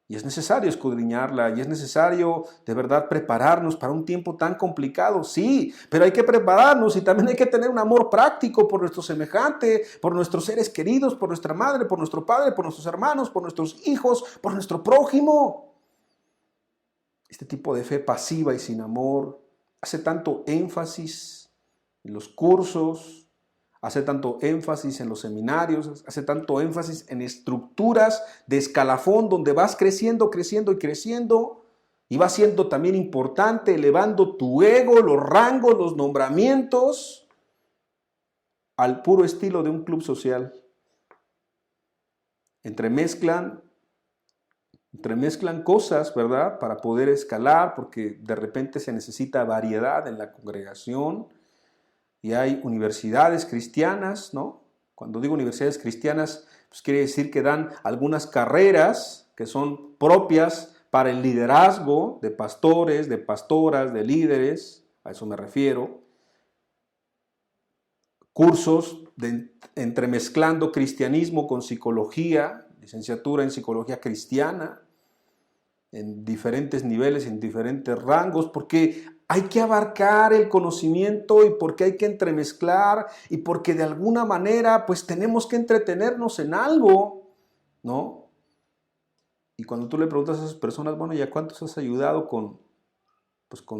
Speaker 1: Y es necesario escudriñarla y es necesario de verdad prepararnos para un tiempo tan complicado. Sí, pero hay que prepararnos y también hay que tener un amor práctico por nuestro semejante, por nuestros seres queridos, por nuestra madre, por nuestro padre, por nuestros hermanos, por nuestros hijos, por nuestro prójimo. Este tipo de fe pasiva y sin amor hace tanto énfasis en los cursos, hace tanto énfasis en los seminarios, hace tanto énfasis en estructuras de escalafón donde vas creciendo, creciendo y creciendo y vas siendo también importante, elevando tu ego, los rangos, los nombramientos al puro estilo de un club social. Entremezclan cosas, ¿verdad? Para poder escalar, porque de repente se necesita variedad en la congregación. Y hay universidades cristianas, ¿no? Cuando digo universidades cristianas, pues quiere decir que dan algunas carreras que son propias para el liderazgo de pastores, de pastoras, de líderes, a eso me refiero. Cursos entremezclando cristianismo con psicología, licenciatura en psicología cristiana, en diferentes niveles, en diferentes rangos, porque hay que abarcar el conocimiento y porque hay que entremezclar y porque de alguna manera pues tenemos que entretenernos en algo, ¿no? Y cuando tú le preguntas a esas personas, bueno, ¿y a cuántos has ayudado con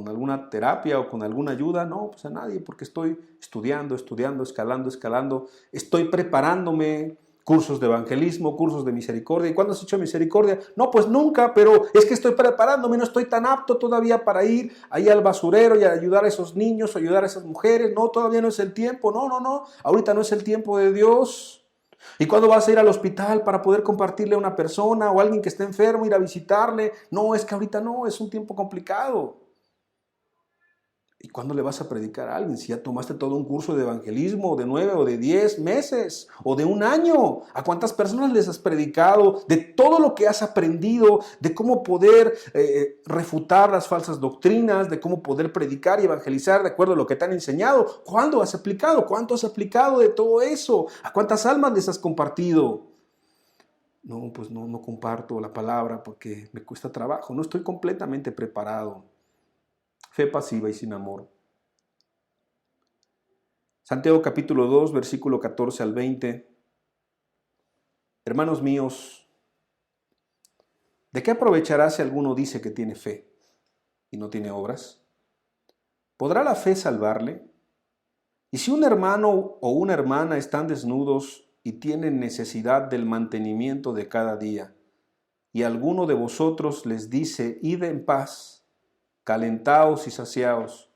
Speaker 1: alguna terapia o con alguna ayuda? No, pues a nadie, porque estoy estudiando, escalando, estoy preparándome. Cursos de evangelismo, cursos de misericordia. ¿Y cuándo has hecho misericordia? No, pues nunca, pero es que estoy preparándome, no estoy tan apto todavía para ir ahí al basurero y a ayudar a esos niños, ayudar a esas mujeres. No, todavía no es el tiempo. No, ahorita no es el tiempo de Dios. ¿Y cuándo vas a ir al hospital para poder compartirle a una persona o a alguien que esté enfermo, ir a visitarle? No, es que ahorita no, es un tiempo complicado. ¿Y cuándo le vas a predicar a alguien? Si ya tomaste todo un curso de evangelismo de 9 o de 10 meses o de un año. ¿A cuántas personas les has predicado? De todo lo que has aprendido, de cómo poder refutar las falsas doctrinas, de cómo poder predicar y evangelizar de acuerdo a lo que te han enseñado. ¿Cuándo has aplicado? ¿Cuánto has aplicado de todo eso? ¿A cuántas almas les has compartido? No, pues no comparto la palabra porque me cuesta trabajo. No estoy completamente preparado. Fe pasiva y sin amor. Santiago capítulo 2, versículo 14 al 20. Hermanos míos, ¿de qué aprovechará si alguno dice que tiene fe y no tiene obras? ¿Podrá la fe salvarle? Y si un hermano o una hermana están desnudos y tienen necesidad del mantenimiento de cada día, y alguno de vosotros les dice, id en paz, calentaos y saciaos,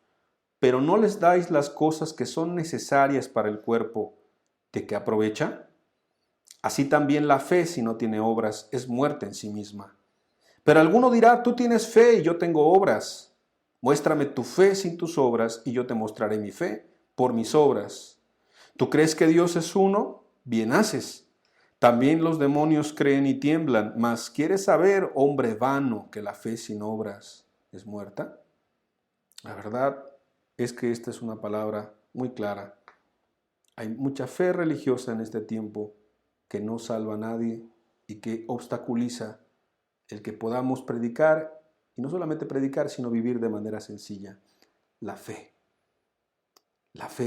Speaker 1: pero no les dais las cosas que son necesarias para el cuerpo, ¿de qué aprovecha? Así también la fe, si no tiene obras, es muerta en sí misma. Pero alguno dirá, tú tienes fe y yo tengo obras. Muéstrame tu fe sin tus obras y yo te mostraré mi fe por mis obras. ¿Tú crees que Dios es uno? Bien haces. También los demonios creen y tiemblan, mas ¿quieres saber, hombre vano, que la fe sin obras es muerta? La verdad es que esta es una palabra muy clara. Hay mucha fe religiosa en este tiempo que no salva a nadie y que obstaculiza el que podamos predicar, y no solamente predicar, sino vivir de manera sencilla. La fe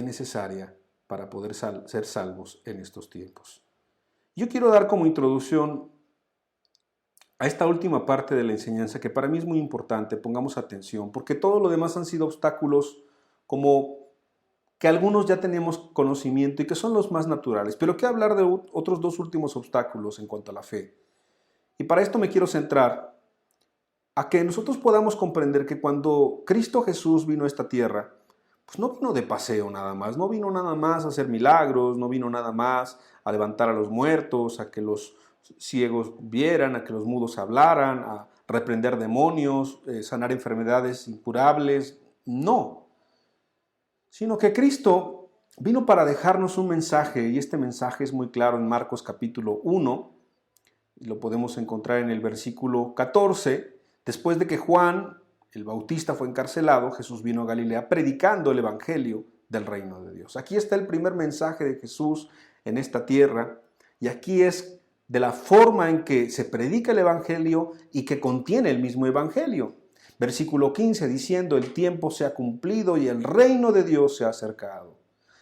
Speaker 1: necesaria para poder ser salvos en estos tiempos. Yo quiero dar como introducción a esta última parte de la enseñanza, que para mí es muy importante, pongamos atención, porque todo lo demás han sido obstáculos como que algunos ya tenemos conocimiento y que son los más naturales, pero quiero hablar de otros dos últimos obstáculos en cuanto a la fe. Y para esto me quiero centrar a que nosotros podamos comprender que cuando Cristo Jesús vino a esta tierra, pues no vino de paseo nada más, no vino nada más a hacer milagros, no vino nada más a levantar a los muertos, a que los ciegos vieran, a que los mudos hablaran, a reprender demonios, sanar enfermedades incurables, no. Sino que Cristo vino para dejarnos un mensaje, y este mensaje es muy claro en Marcos capítulo 1, y lo podemos encontrar en el versículo 14, después de que Juan el Bautista fue encarcelado, Jesús vino a Galilea predicando el evangelio del reino de Dios. Aquí está el primer mensaje de Jesús en esta tierra, y aquí es de la forma en que se predica el Evangelio y que contiene el mismo Evangelio. Versículo 15 diciendo: el tiempo se ha cumplido y el reino de Dios se ha acercado.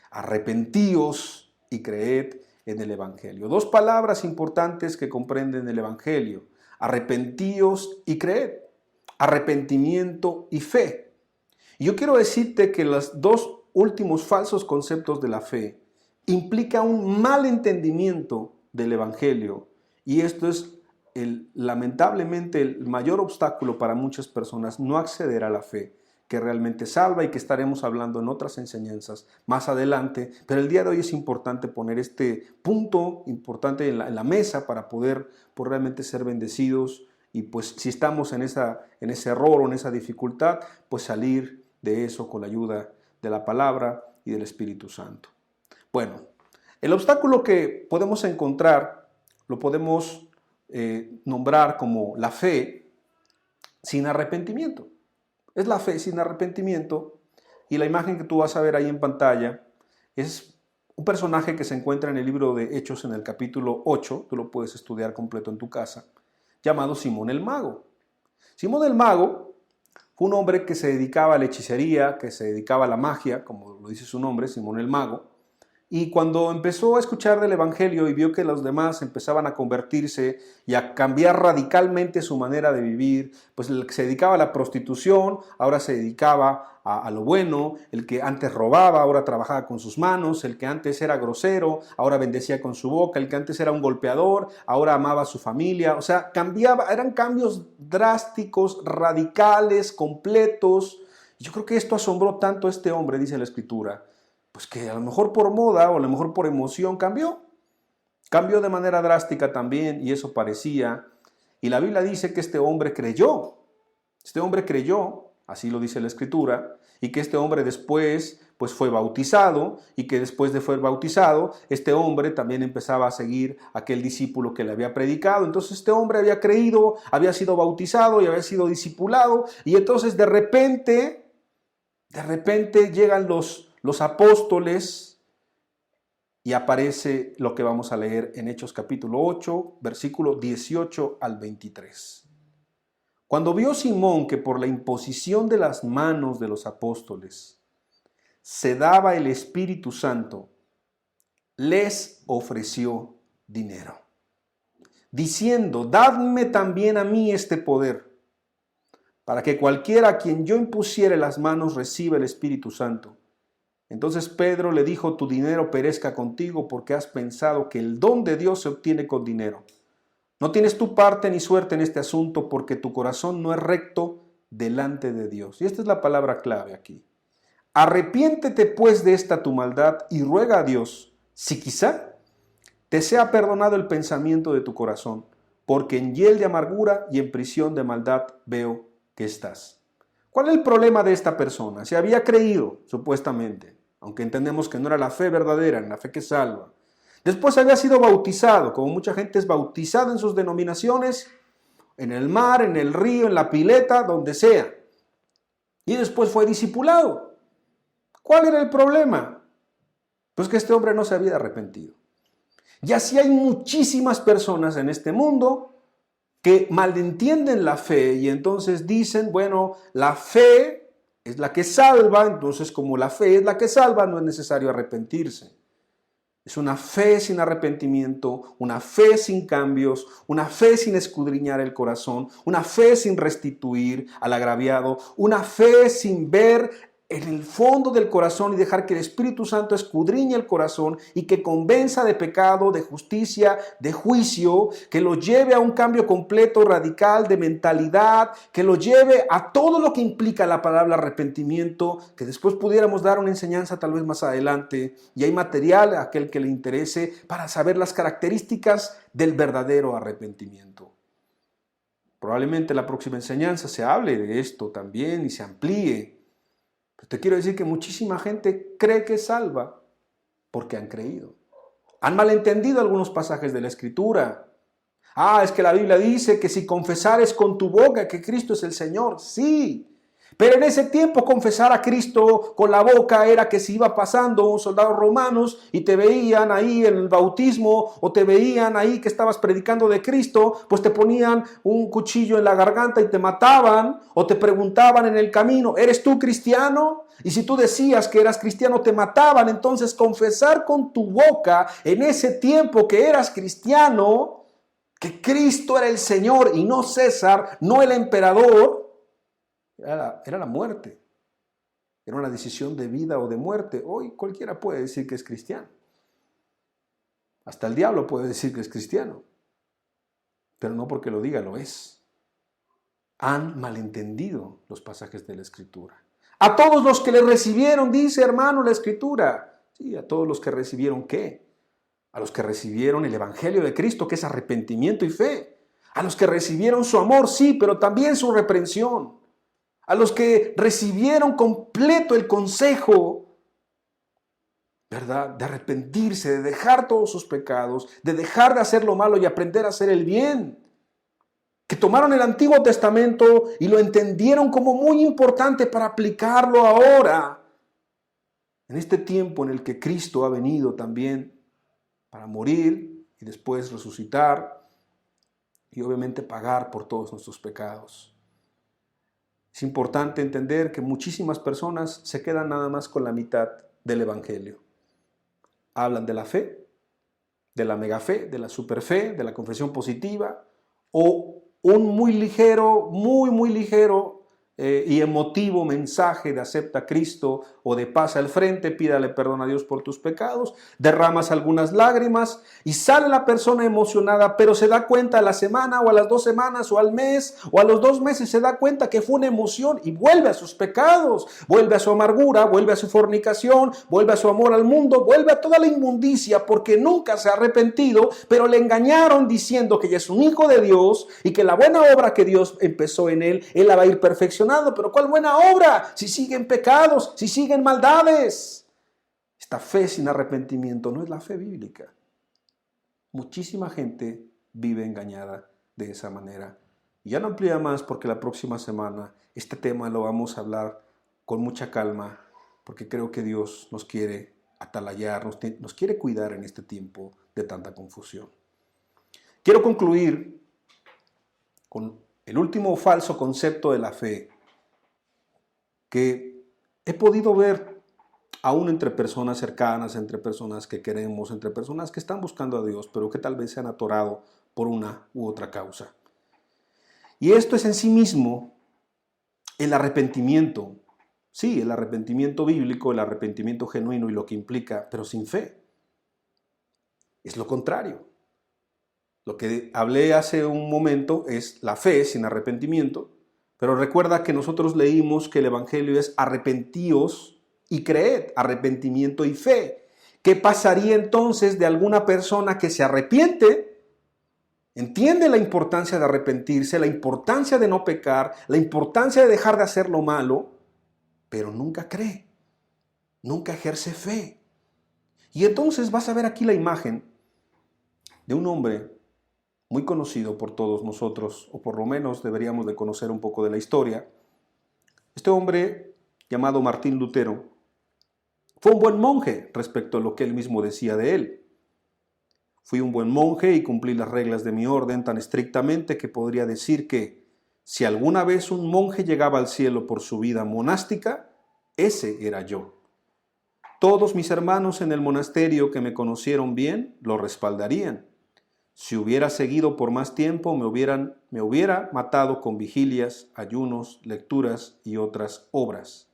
Speaker 1: Arrepentíos y creed en el Evangelio. Dos palabras importantes que comprenden el Evangelio: arrepentíos y creed. Arrepentimiento y fe. Y yo quiero decirte que los dos últimos falsos conceptos de la fe implican un mal entendimiento del Evangelio, y esto es lamentablemente el mayor obstáculo para muchas personas: no acceder a la fe que realmente salva, y que estaremos hablando en otras enseñanzas más adelante. Pero el día de hoy es importante poner este punto importante en la mesa para poder realmente ser bendecidos, y pues si estamos en ese error o en esa dificultad, pues salir de eso con la ayuda de la palabra y del Espíritu Santo. Bueno, el obstáculo que podemos encontrar lo podemos nombrar como la fe sin arrepentimiento. Es la fe sin arrepentimiento, y la imagen que tú vas a ver ahí en pantalla es un personaje que se encuentra en el libro de Hechos en el capítulo 8, tú lo puedes estudiar completo en tu casa, llamado Simón el Mago. Simón el Mago fue un hombre que se dedicaba a la hechicería, que se dedicaba a la magia, como lo dice su nombre, Simón el Mago. Y cuando empezó a escuchar del Evangelio y vio que los demás empezaban a convertirse y a cambiar radicalmente su manera de vivir, pues el que se dedicaba a la prostitución ahora se dedicaba a lo bueno, el que antes robaba ahora trabajaba con sus manos, el que antes era grosero ahora bendecía con su boca, el que antes era un golpeador ahora amaba a su familia. O sea, cambiaba, eran cambios drásticos, radicales, completos. Yo creo que esto asombró tanto a este hombre, dice la Escritura, pues que a lo mejor por moda o a lo mejor por emoción cambió de manera drástica también, y eso parecía. Y la Biblia dice que este hombre creyó, así lo dice la Escritura, y que este hombre después pues fue bautizado, y que después de ser bautizado, este hombre también empezaba a seguir a aquel discípulo que le había predicado. Entonces este hombre había creído, había sido bautizado y había sido discipulado, y entonces de repente llegan los apóstoles y aparece lo que vamos a leer en Hechos capítulo 8, versículo 18 al 23. Cuando vio Simón que por la imposición de las manos de los apóstoles se daba el Espíritu Santo, les ofreció dinero, diciendo: dadme también a mí este poder, para que cualquiera a quien yo impusiere las manos reciba el Espíritu Santo. Entonces Pedro le dijo: tu dinero perezca contigo, porque has pensado que el don de Dios se obtiene con dinero. No tienes tu parte ni suerte en este asunto, porque tu corazón no es recto delante de Dios. Y esta es la palabra clave aquí. Arrepiéntete pues de esta tu maldad y ruega a Dios, si quizá te sea perdonado el pensamiento de tu corazón, porque en hiel de amargura y en prisión de maldad veo que estás. ¿Cuál es el problema de esta persona? Se había creído, supuestamente, aunque entendemos que no era la fe verdadera, la fe que salva. Después había sido bautizado, como mucha gente es bautizada en sus denominaciones, en el mar, en el río, en la pileta, donde sea. Y después fue discipulado. ¿Cuál era el problema? Pues que este hombre no se había arrepentido. Y así hay muchísimas personas en este mundo que malentienden la fe y entonces dicen: bueno, la fe es la que salva, entonces como la fe es la que salva, no es necesario arrepentirse. Es una fe sin arrepentimiento, una fe sin cambios, una fe sin escudriñar el corazón, una fe sin restituir al agraviado, una fe sin ver en el fondo del corazón y dejar que el Espíritu Santo escudriñe el corazón y que convenza de pecado, de justicia, de juicio, que lo lleve a un cambio completo, radical de mentalidad, que lo lleve a todo lo que implica la palabra arrepentimiento, que después pudiéramos dar una enseñanza tal vez más adelante, y hay material a aquel que le interese para saber las características del verdadero arrepentimiento. Probablemente la próxima enseñanza se hable de esto también y se amplíe. Pero te quiero decir que muchísima gente cree que es salva porque han creído. Han malentendido algunos pasajes de la Escritura. Es que la Biblia dice que si confesares con tu boca que Cristo es el Señor, sí, Pero en ese tiempo confesar a Cristo con la boca era que si iba pasando un soldado romanos y te veían ahí en el bautismo o te veían ahí que estabas predicando de Cristo, pues te ponían un cuchillo en la garganta y te mataban, o te preguntaban en el camino, ¿eres tú cristiano? Y si tú decías que eras cristiano, te mataban. Entonces confesar con tu boca en ese tiempo que eras cristiano, que Cristo era el Señor y no César, no el emperador, era la muerte. Era una decisión de vida o de muerte. Hoy cualquiera puede decir que es cristiano. Hasta el diablo puede decir que es cristiano. Pero no porque lo diga, lo es. Han malentendido los pasajes de la Escritura. A todos los que le recibieron, dice hermano la Escritura. Sí, a todos los que recibieron ¿qué? A los que recibieron el Evangelio de Cristo, que es arrepentimiento y fe. A los que recibieron su amor, sí, pero también su reprensión. A los que recibieron completo el consejo, ¿verdad? De arrepentirse, de dejar todos sus pecados, de dejar de hacer lo malo y aprender a hacer el bien. Que tomaron el Antiguo Testamento y lo entendieron como muy importante para aplicarlo ahora. En este tiempo en el que Cristo ha venido también para morir y después resucitar y obviamente pagar por todos nuestros pecados. Es importante entender que muchísimas personas se quedan nada más con la mitad del Evangelio. Hablan de la fe, de la megafe, de la superfe, de la confesión positiva, o un muy ligero y emotivo mensaje de acepta a Cristo o de pasa al frente, pídale perdón a Dios por tus pecados, derramas algunas lágrimas y sale la persona emocionada, pero se da cuenta a la semana o a las 2 semanas o al mes o a los 2 meses se da cuenta que fue una emoción y vuelve a sus pecados, vuelve a su amargura, vuelve a su fornicación, vuelve a su amor al mundo, vuelve a toda la inmundicia porque nunca se ha arrepentido, pero le engañaron diciendo que ya es un hijo de Dios y que la buena obra que Dios empezó en él la va a ir perfeccionando. Pero ¿cuál buena obra? Si siguen pecados, si siguen maldades. Esta fe sin arrepentimiento no es la fe bíblica. Muchísima gente vive engañada de esa manera. Y ya no amplía más porque la próxima semana este tema lo vamos a hablar con mucha calma, porque creo que Dios nos quiere atalayar, nos quiere cuidar en este tiempo de tanta confusión. Quiero concluir con el último falso concepto de la fe que he podido ver aún entre personas cercanas, entre personas que queremos, entre personas que están buscando a Dios, pero que tal vez se han atorado por una u otra causa. Y esto es en sí mismo el arrepentimiento. Sí, el arrepentimiento bíblico, el arrepentimiento genuino y lo que implica, pero sin fe. Es lo contrario. Lo que hablé hace un momento es la fe sin arrepentimiento. Pero recuerda que nosotros leímos que el Evangelio es arrepentíos y creed, arrepentimiento y fe. ¿Qué pasaría entonces de alguna persona que se arrepiente, entiende la importancia de arrepentirse, la importancia de no pecar, la importancia de dejar de hacer lo malo, pero nunca cree, nunca ejerce fe? Y entonces vas a ver aquí la imagen de un hombre muy conocido por todos nosotros, o por lo menos deberíamos de conocer un poco de la historia. Este hombre, llamado Martín Lutero, fue un buen monje respecto a lo que él mismo decía de él. Fui un buen monje y cumplí las reglas de mi orden tan estrictamente que podría decir que, si alguna vez un monje llegaba al cielo por su vida monástica, ese era yo. Todos mis hermanos en el monasterio que me conocieron bien lo respaldarían. Si hubiera seguido por más tiempo, me hubiera matado con vigilias, ayunos, lecturas y otras obras.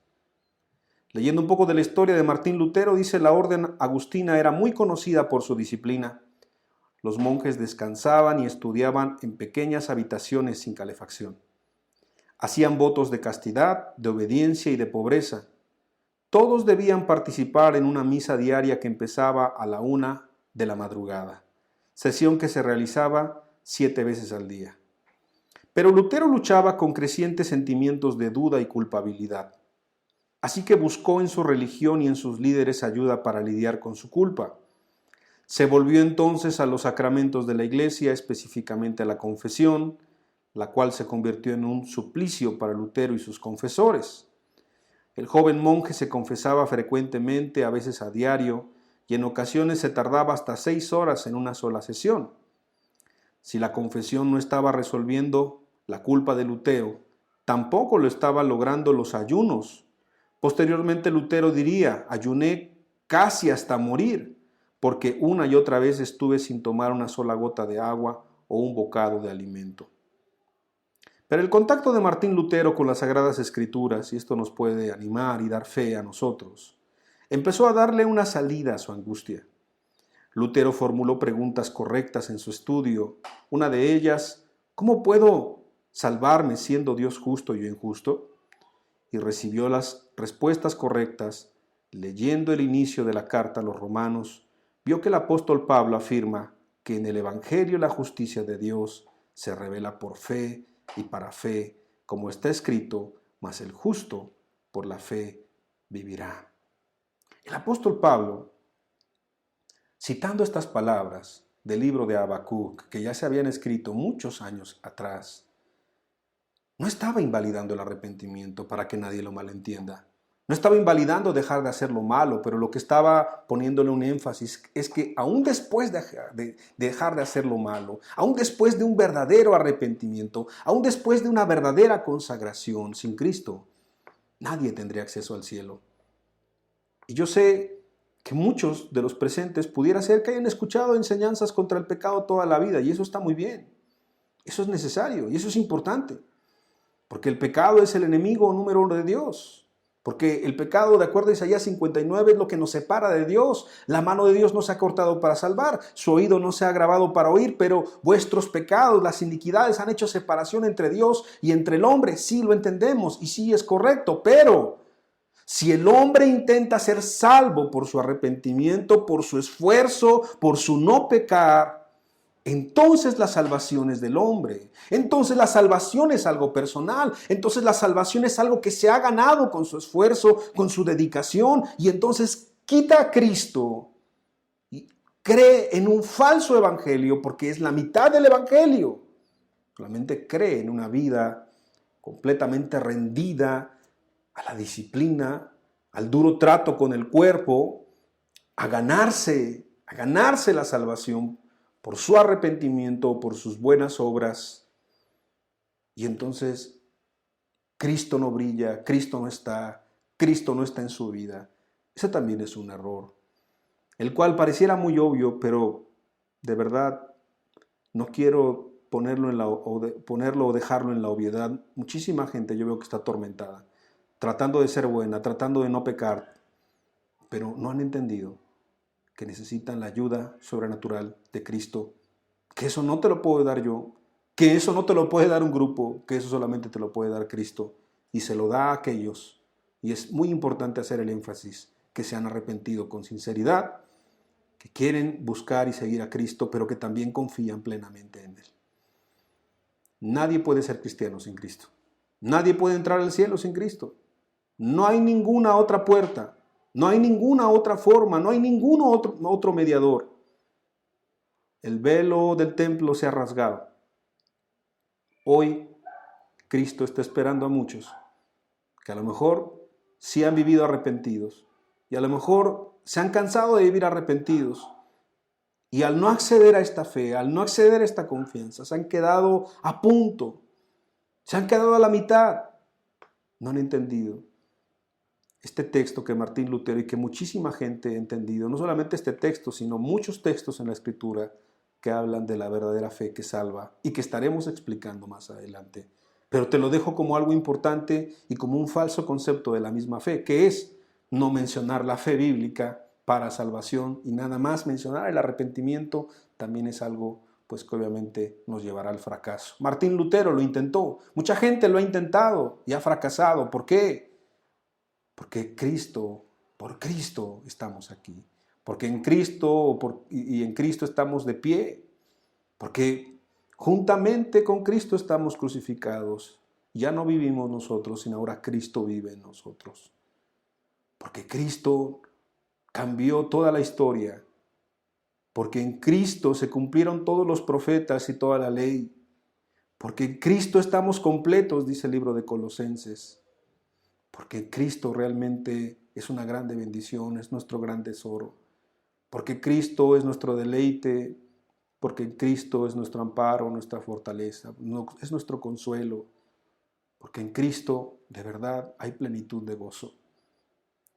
Speaker 1: Leyendo un poco de la historia de Martín Lutero, dice: la orden agustina era muy conocida por su disciplina. Los monjes descansaban y estudiaban en pequeñas habitaciones sin calefacción. Hacían votos de castidad, de obediencia y de pobreza. Todos debían participar en una misa diaria que empezaba a la 1 de la madrugada. Sesión que se realizaba 7 veces al día. Pero Lutero luchaba con crecientes sentimientos de duda y culpabilidad. Así que buscó en su religión y en sus líderes ayuda para lidiar con su culpa. Se volvió entonces a los sacramentos de la Iglesia, específicamente a la confesión, la cual se convirtió en un suplicio para Lutero y sus confesores. El joven monje se confesaba frecuentemente, a veces a diario, y en ocasiones se tardaba hasta 6 horas en una sola sesión. Si la confesión no estaba resolviendo la culpa de Lutero, tampoco lo estaba logrando los ayunos. Posteriormente Lutero diría: ayuné casi hasta morir, porque una y otra vez estuve sin tomar una sola gota de agua o un bocado de alimento. Pero el contacto de Martín Lutero con las Sagradas Escrituras, y esto nos puede animar y dar fe a nosotros, empezó a darle una salida a su angustia. Lutero formuló preguntas correctas en su estudio. Una de ellas: ¿cómo puedo salvarme siendo Dios justo y yo injusto? Y recibió las respuestas correctas. Leyendo el inicio de la carta a los Romanos, vio que el apóstol Pablo afirma que en el Evangelio la justicia de Dios se revela por fe y para fe, como está escrito: mas el justo por la fe vivirá. El apóstol Pablo, citando estas palabras del libro de Habacuc, que ya se habían escrito muchos años atrás, no estaba invalidando el arrepentimiento, para que nadie lo malentienda. No estaba invalidando dejar de hacer lo malo, pero lo que estaba poniéndole un énfasis es que aún después de dejar de hacer lo malo, aún después de un verdadero arrepentimiento, aún después de una verdadera consagración sin Cristo, nadie tendría acceso al cielo. Y yo sé que muchos de los presentes pudiera ser que hayan escuchado enseñanzas contra el pecado toda la vida, y eso está muy bien. Eso es necesario y eso es importante, porque el pecado es el enemigo número 1 de Dios. Porque el pecado, de acuerdo a Isaías 59, es lo que nos separa de Dios. La mano de Dios no se ha cortado para salvar, su oído no se ha agravado para oír, pero vuestros pecados, las iniquidades han hecho separación entre Dios y entre el hombre. Sí, lo entendemos y sí es correcto, pero si el hombre intenta ser salvo por su arrepentimiento, por su esfuerzo, por su no pecar, entonces la salvación es del hombre. Entonces la salvación es algo personal. Entonces la salvación es algo que se ha ganado con su esfuerzo, con su dedicación. Y entonces quita a Cristo y cree en un falso evangelio, porque es la mitad del evangelio. Solamente cree en una vida completamente rendida a la disciplina, al duro trato con el cuerpo, a ganarse la salvación por su arrepentimiento, por sus buenas obras. Y entonces Cristo no brilla, Cristo no está en su vida. Ese también es un error, el cual pareciera muy obvio, pero de verdad no quiero ponerlo o dejarlo en la obviedad. Muchísima gente yo veo que está atormentada, tratando de ser buena, tratando de no pecar, pero no han entendido que necesitan la ayuda sobrenatural de Cristo, que eso no te lo puedo dar yo, que eso no te lo puede dar un grupo, que eso solamente te lo puede dar Cristo, y se lo da a aquellos, y es muy importante hacer el énfasis, que se han arrepentido con sinceridad, que quieren buscar y seguir a Cristo, pero que también confían plenamente en Él. Nadie puede ser cristiano sin Cristo. Nadie puede entrar al cielo sin Cristo. No hay ninguna otra puerta. No hay ninguna otra forma, no hay ningún otro mediador. El velo del templo se ha rasgado. Hoy Cristo está esperando a muchos que a lo mejor sí han vivido arrepentidos y a lo mejor se han cansado de vivir arrepentidos y al no acceder a esta fe, al no acceder a esta confianza, se han quedado a punto, se han quedado a la mitad, no han entendido este texto que Martín Lutero y que muchísima gente ha entendido, no solamente este texto, sino muchos textos en la Escritura que hablan de la verdadera fe que salva y que estaremos explicando más adelante. Pero te lo dejo como algo importante y como un falso concepto de la misma fe, que es no mencionar la fe bíblica para salvación y nada más mencionar el arrepentimiento también es algo pues que obviamente nos llevará al fracaso. Martín Lutero lo intentó, mucha gente lo ha intentado y ha fracasado. ¿Por qué? Porque por Cristo estamos aquí. Porque en Cristo y en Cristo estamos de pie. Porque juntamente con Cristo estamos crucificados. Ya no vivimos nosotros, sino ahora Cristo vive en nosotros. Porque Cristo cambió toda la historia. Porque en Cristo se cumplieron todos los profetas y toda la ley. Porque en Cristo estamos completos, dice el libro de Colosenses. Porque en Cristo realmente es una grande bendición, es nuestro gran tesoro. Porque Cristo es nuestro deleite, porque en Cristo es nuestro amparo, nuestra fortaleza, es nuestro consuelo. Porque en Cristo de verdad hay plenitud de gozo.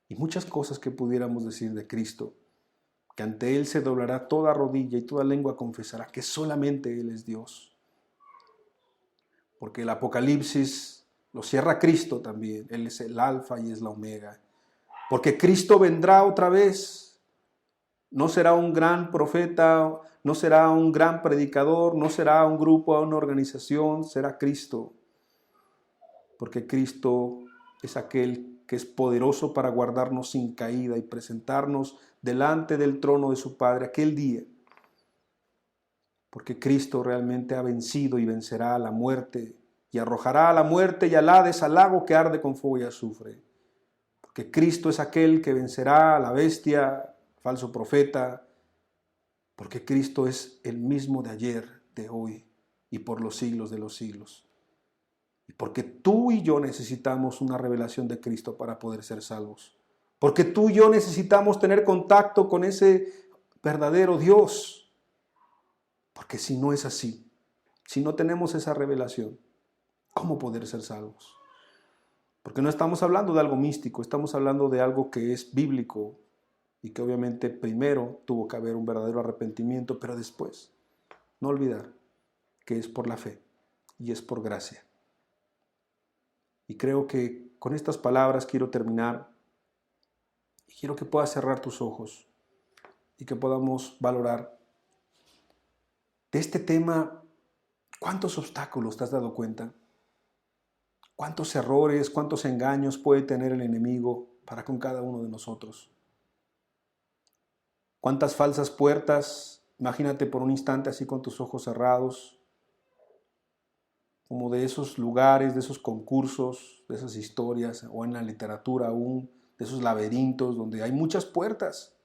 Speaker 1: Y muchas cosas que pudiéramos decir de Cristo, que ante Él se doblará toda rodilla y toda lengua confesará que solamente Él es Dios. Porque el Apocalipsis lo cierra Cristo también. Él es el alfa y es la omega. Porque Cristo vendrá otra vez. No será un gran profeta, no será un gran predicador, no será un grupo, una organización, será Cristo. Porque Cristo es aquel que es poderoso para guardarnos sin caída y presentarnos delante del trono de su Padre aquel día. Porque Cristo realmente ha vencido y vencerá a la muerte y arrojará a la muerte y al Hades, al lago que arde con fuego y azufre. Porque Cristo es aquel que vencerá a la bestia, falso profeta. Porque Cristo es el mismo de ayer, de hoy y por los siglos de los siglos. Y porque tú y yo necesitamos una revelación de Cristo para poder ser salvos. Porque tú y yo necesitamos tener contacto con ese verdadero Dios. Porque si no es así, si no tenemos esa revelación, ¿cómo poder ser salvos? Porque no estamos hablando de algo místico, estamos hablando de algo que es bíblico y que obviamente primero tuvo que haber un verdadero arrepentimiento, pero después, no olvidar que es por la fe y es por gracia. Y creo que con estas palabras quiero terminar y quiero que puedas cerrar tus ojos y que podamos valorar de este tema. ¿Cuántos obstáculos te has dado cuenta? ¿Cuántos errores, cuántos engaños puede tener el enemigo para con cada uno de nosotros? ¿Cuántas falsas puertas? Imagínate por un instante así con tus ojos cerrados, como de esos lugares, de esos concursos, de esas historias, o en la literatura aún, de esos laberintos donde hay muchas puertas.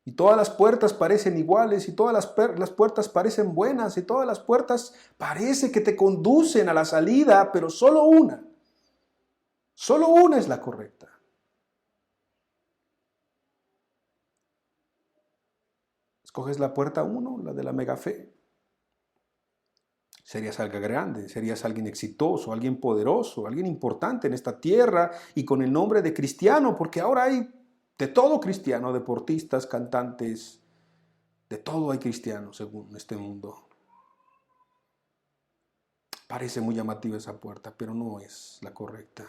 Speaker 1: Y todas las puertas parecen iguales, y todas las puertas parecen buenas, y todas las puertas parece que te conducen a la salida, pero solo una es la correcta. Escoges la puerta 1, la de la mega fe. Serías alguien grande, serías alguien exitoso, alguien poderoso, alguien importante en esta tierra y con el nombre de cristiano, porque ahora hay de todo cristiano, deportistas, cantantes, de todo hay cristiano según este mundo. Parece muy llamativa esa puerta, pero no es la correcta.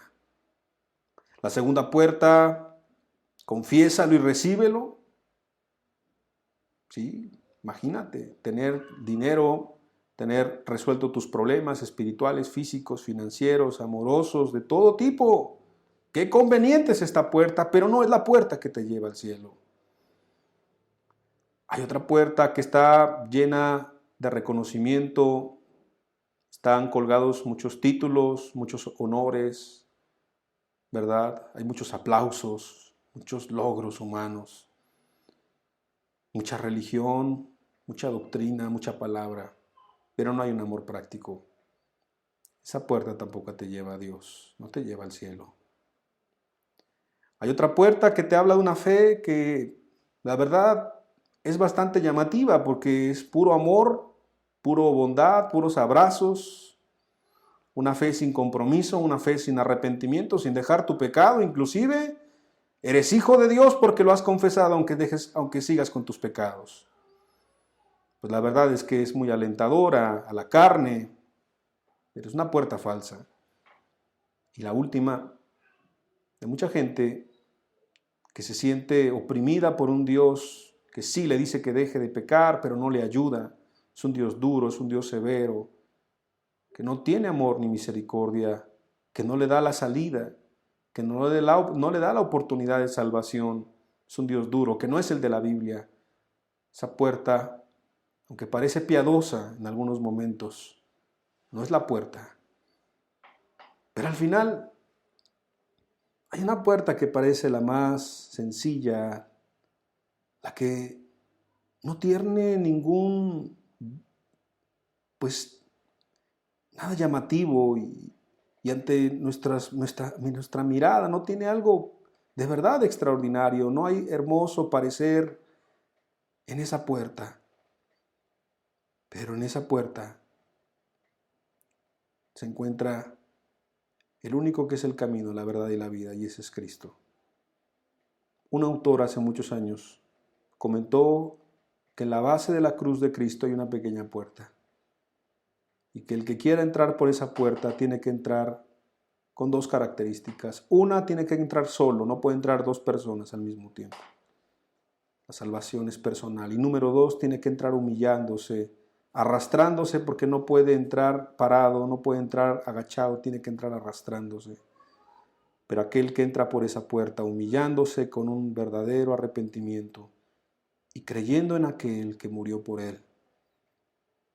Speaker 1: La segunda puerta, confiésalo y recíbelo. Sí, imagínate, tener dinero, tener resuelto tus problemas espirituales, físicos, financieros, amorosos, de todo tipo. Qué conveniente es esta puerta, pero no es la puerta que te lleva al cielo. Hay otra puerta que está llena de reconocimiento, están colgados muchos títulos, muchos honores, ¿verdad? Hay muchos aplausos, muchos logros humanos, mucha religión, mucha doctrina, mucha palabra, pero no hay un amor práctico. Esa puerta tampoco te lleva a Dios, no te lleva al cielo. Hay otra puerta que te habla de una fe que, la verdad, es bastante llamativa porque es puro amor, puro bondad, puros abrazos, una fe sin compromiso, una fe sin arrepentimiento, sin dejar tu pecado, inclusive eres hijo de Dios porque lo has confesado aunque sigas con tus pecados. Pues la verdad es que es muy alentadora a la carne, pero es una puerta falsa. Y la última, de mucha gente que se siente oprimida por un Dios que sí le dice que deje de pecar, pero no le ayuda. Es un Dios duro, es un Dios severo, que no tiene amor ni misericordia, que no le da la salida, que no le da la oportunidad de salvación. Es un Dios duro, que no es el de la Biblia. Esa puerta, aunque parece piadosa en algunos momentos, no es la puerta. Pero al final hay una puerta que parece la más sencilla, la que no tiene ningún, nada llamativo y ante nuestra mirada no tiene algo de verdad extraordinario, no hay hermoso parecer en esa puerta, pero en esa puerta se encuentra el único que es el camino, la verdad y la vida, y ese es Cristo. Un autor hace muchos años comentó que en la base de la cruz de Cristo hay una pequeña puerta y que el que quiera entrar por esa puerta tiene que entrar con dos características. Una, tiene que entrar solo, no puede entrar dos personas al mismo tiempo. La salvación es personal. Y número dos, tiene que entrar humillándose, arrastrándose, porque no puede entrar parado, no puede entrar agachado, tiene que entrar arrastrándose. Pero aquel que entra por esa puerta humillándose con un verdadero arrepentimiento y creyendo en aquel que murió por él,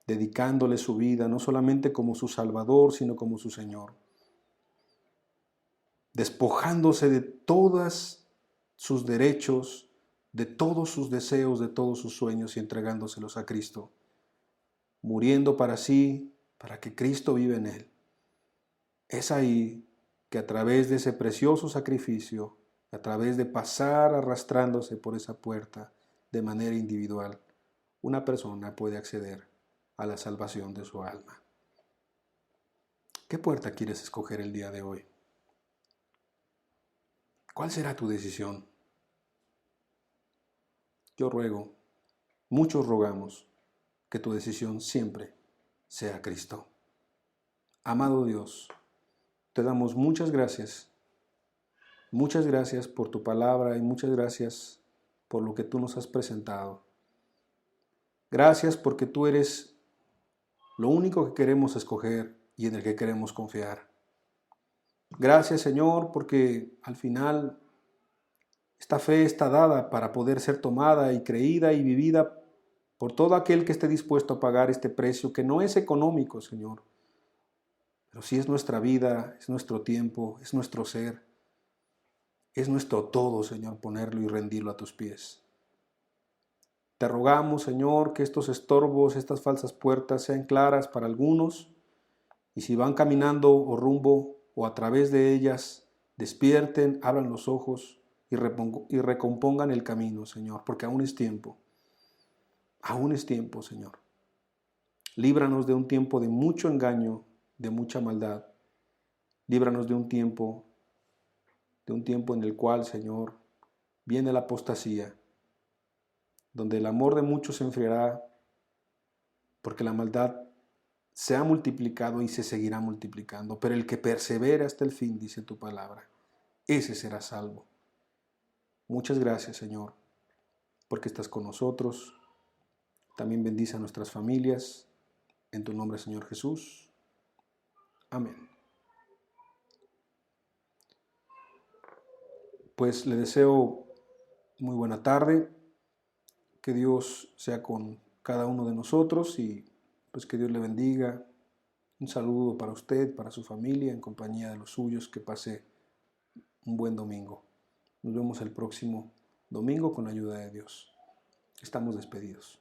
Speaker 1: dedicándole su vida no solamente como su Salvador, sino como su Señor, despojándose de todos sus derechos, de todos sus deseos, de todos sus sueños y entregándoselos a Cristo, muriendo para sí, para que Cristo viva en él. Es ahí que a través de ese precioso sacrificio, a través de pasar arrastrándose por esa puerta de manera individual, una persona puede acceder a la salvación de su alma. ¿Qué puerta quieres escoger el día de hoy? ¿Cuál será tu decisión? Yo ruego, muchos rogamos, que tu decisión siempre sea Cristo. Amado Dios, te damos muchas gracias por tu palabra y muchas gracias por lo que tú nos has presentado. Gracias porque tú eres lo único que queremos escoger y en el que queremos confiar. Gracias, Señor, porque al final esta fe está dada para poder ser tomada y creída y vivida por todo aquel que esté dispuesto a pagar este precio, que no es económico, Señor, pero sí es nuestra vida, es nuestro tiempo, es nuestro ser, es nuestro todo, Señor, ponerlo y rendirlo a tus pies. Te rogamos, Señor, que estos estorbos, estas falsas puertas sean claras para algunos, y si van caminando o rumbo o a través de ellas, despierten, abran los ojos y recompongan el camino, Señor, porque aún es tiempo, Señor. Líbranos de un tiempo de mucho engaño, de mucha maldad. Líbranos de un tiempo en el cual, Señor, viene la apostasía, donde el amor de muchos se enfriará, porque la maldad se ha multiplicado y se seguirá multiplicando. Pero el que persevera hasta el fin, dice tu palabra, ese será salvo. Muchas gracias, Señor, porque estás con nosotros. También bendice a nuestras familias. En tu nombre, Señor Jesús. Amén. Pues le deseo muy buena tarde. Que Dios sea con cada uno de nosotros y pues que Dios le bendiga. Un saludo para usted, para su familia, en compañía de los suyos. Que pase un buen domingo. Nos vemos el próximo domingo con la ayuda de Dios. Estamos despedidos.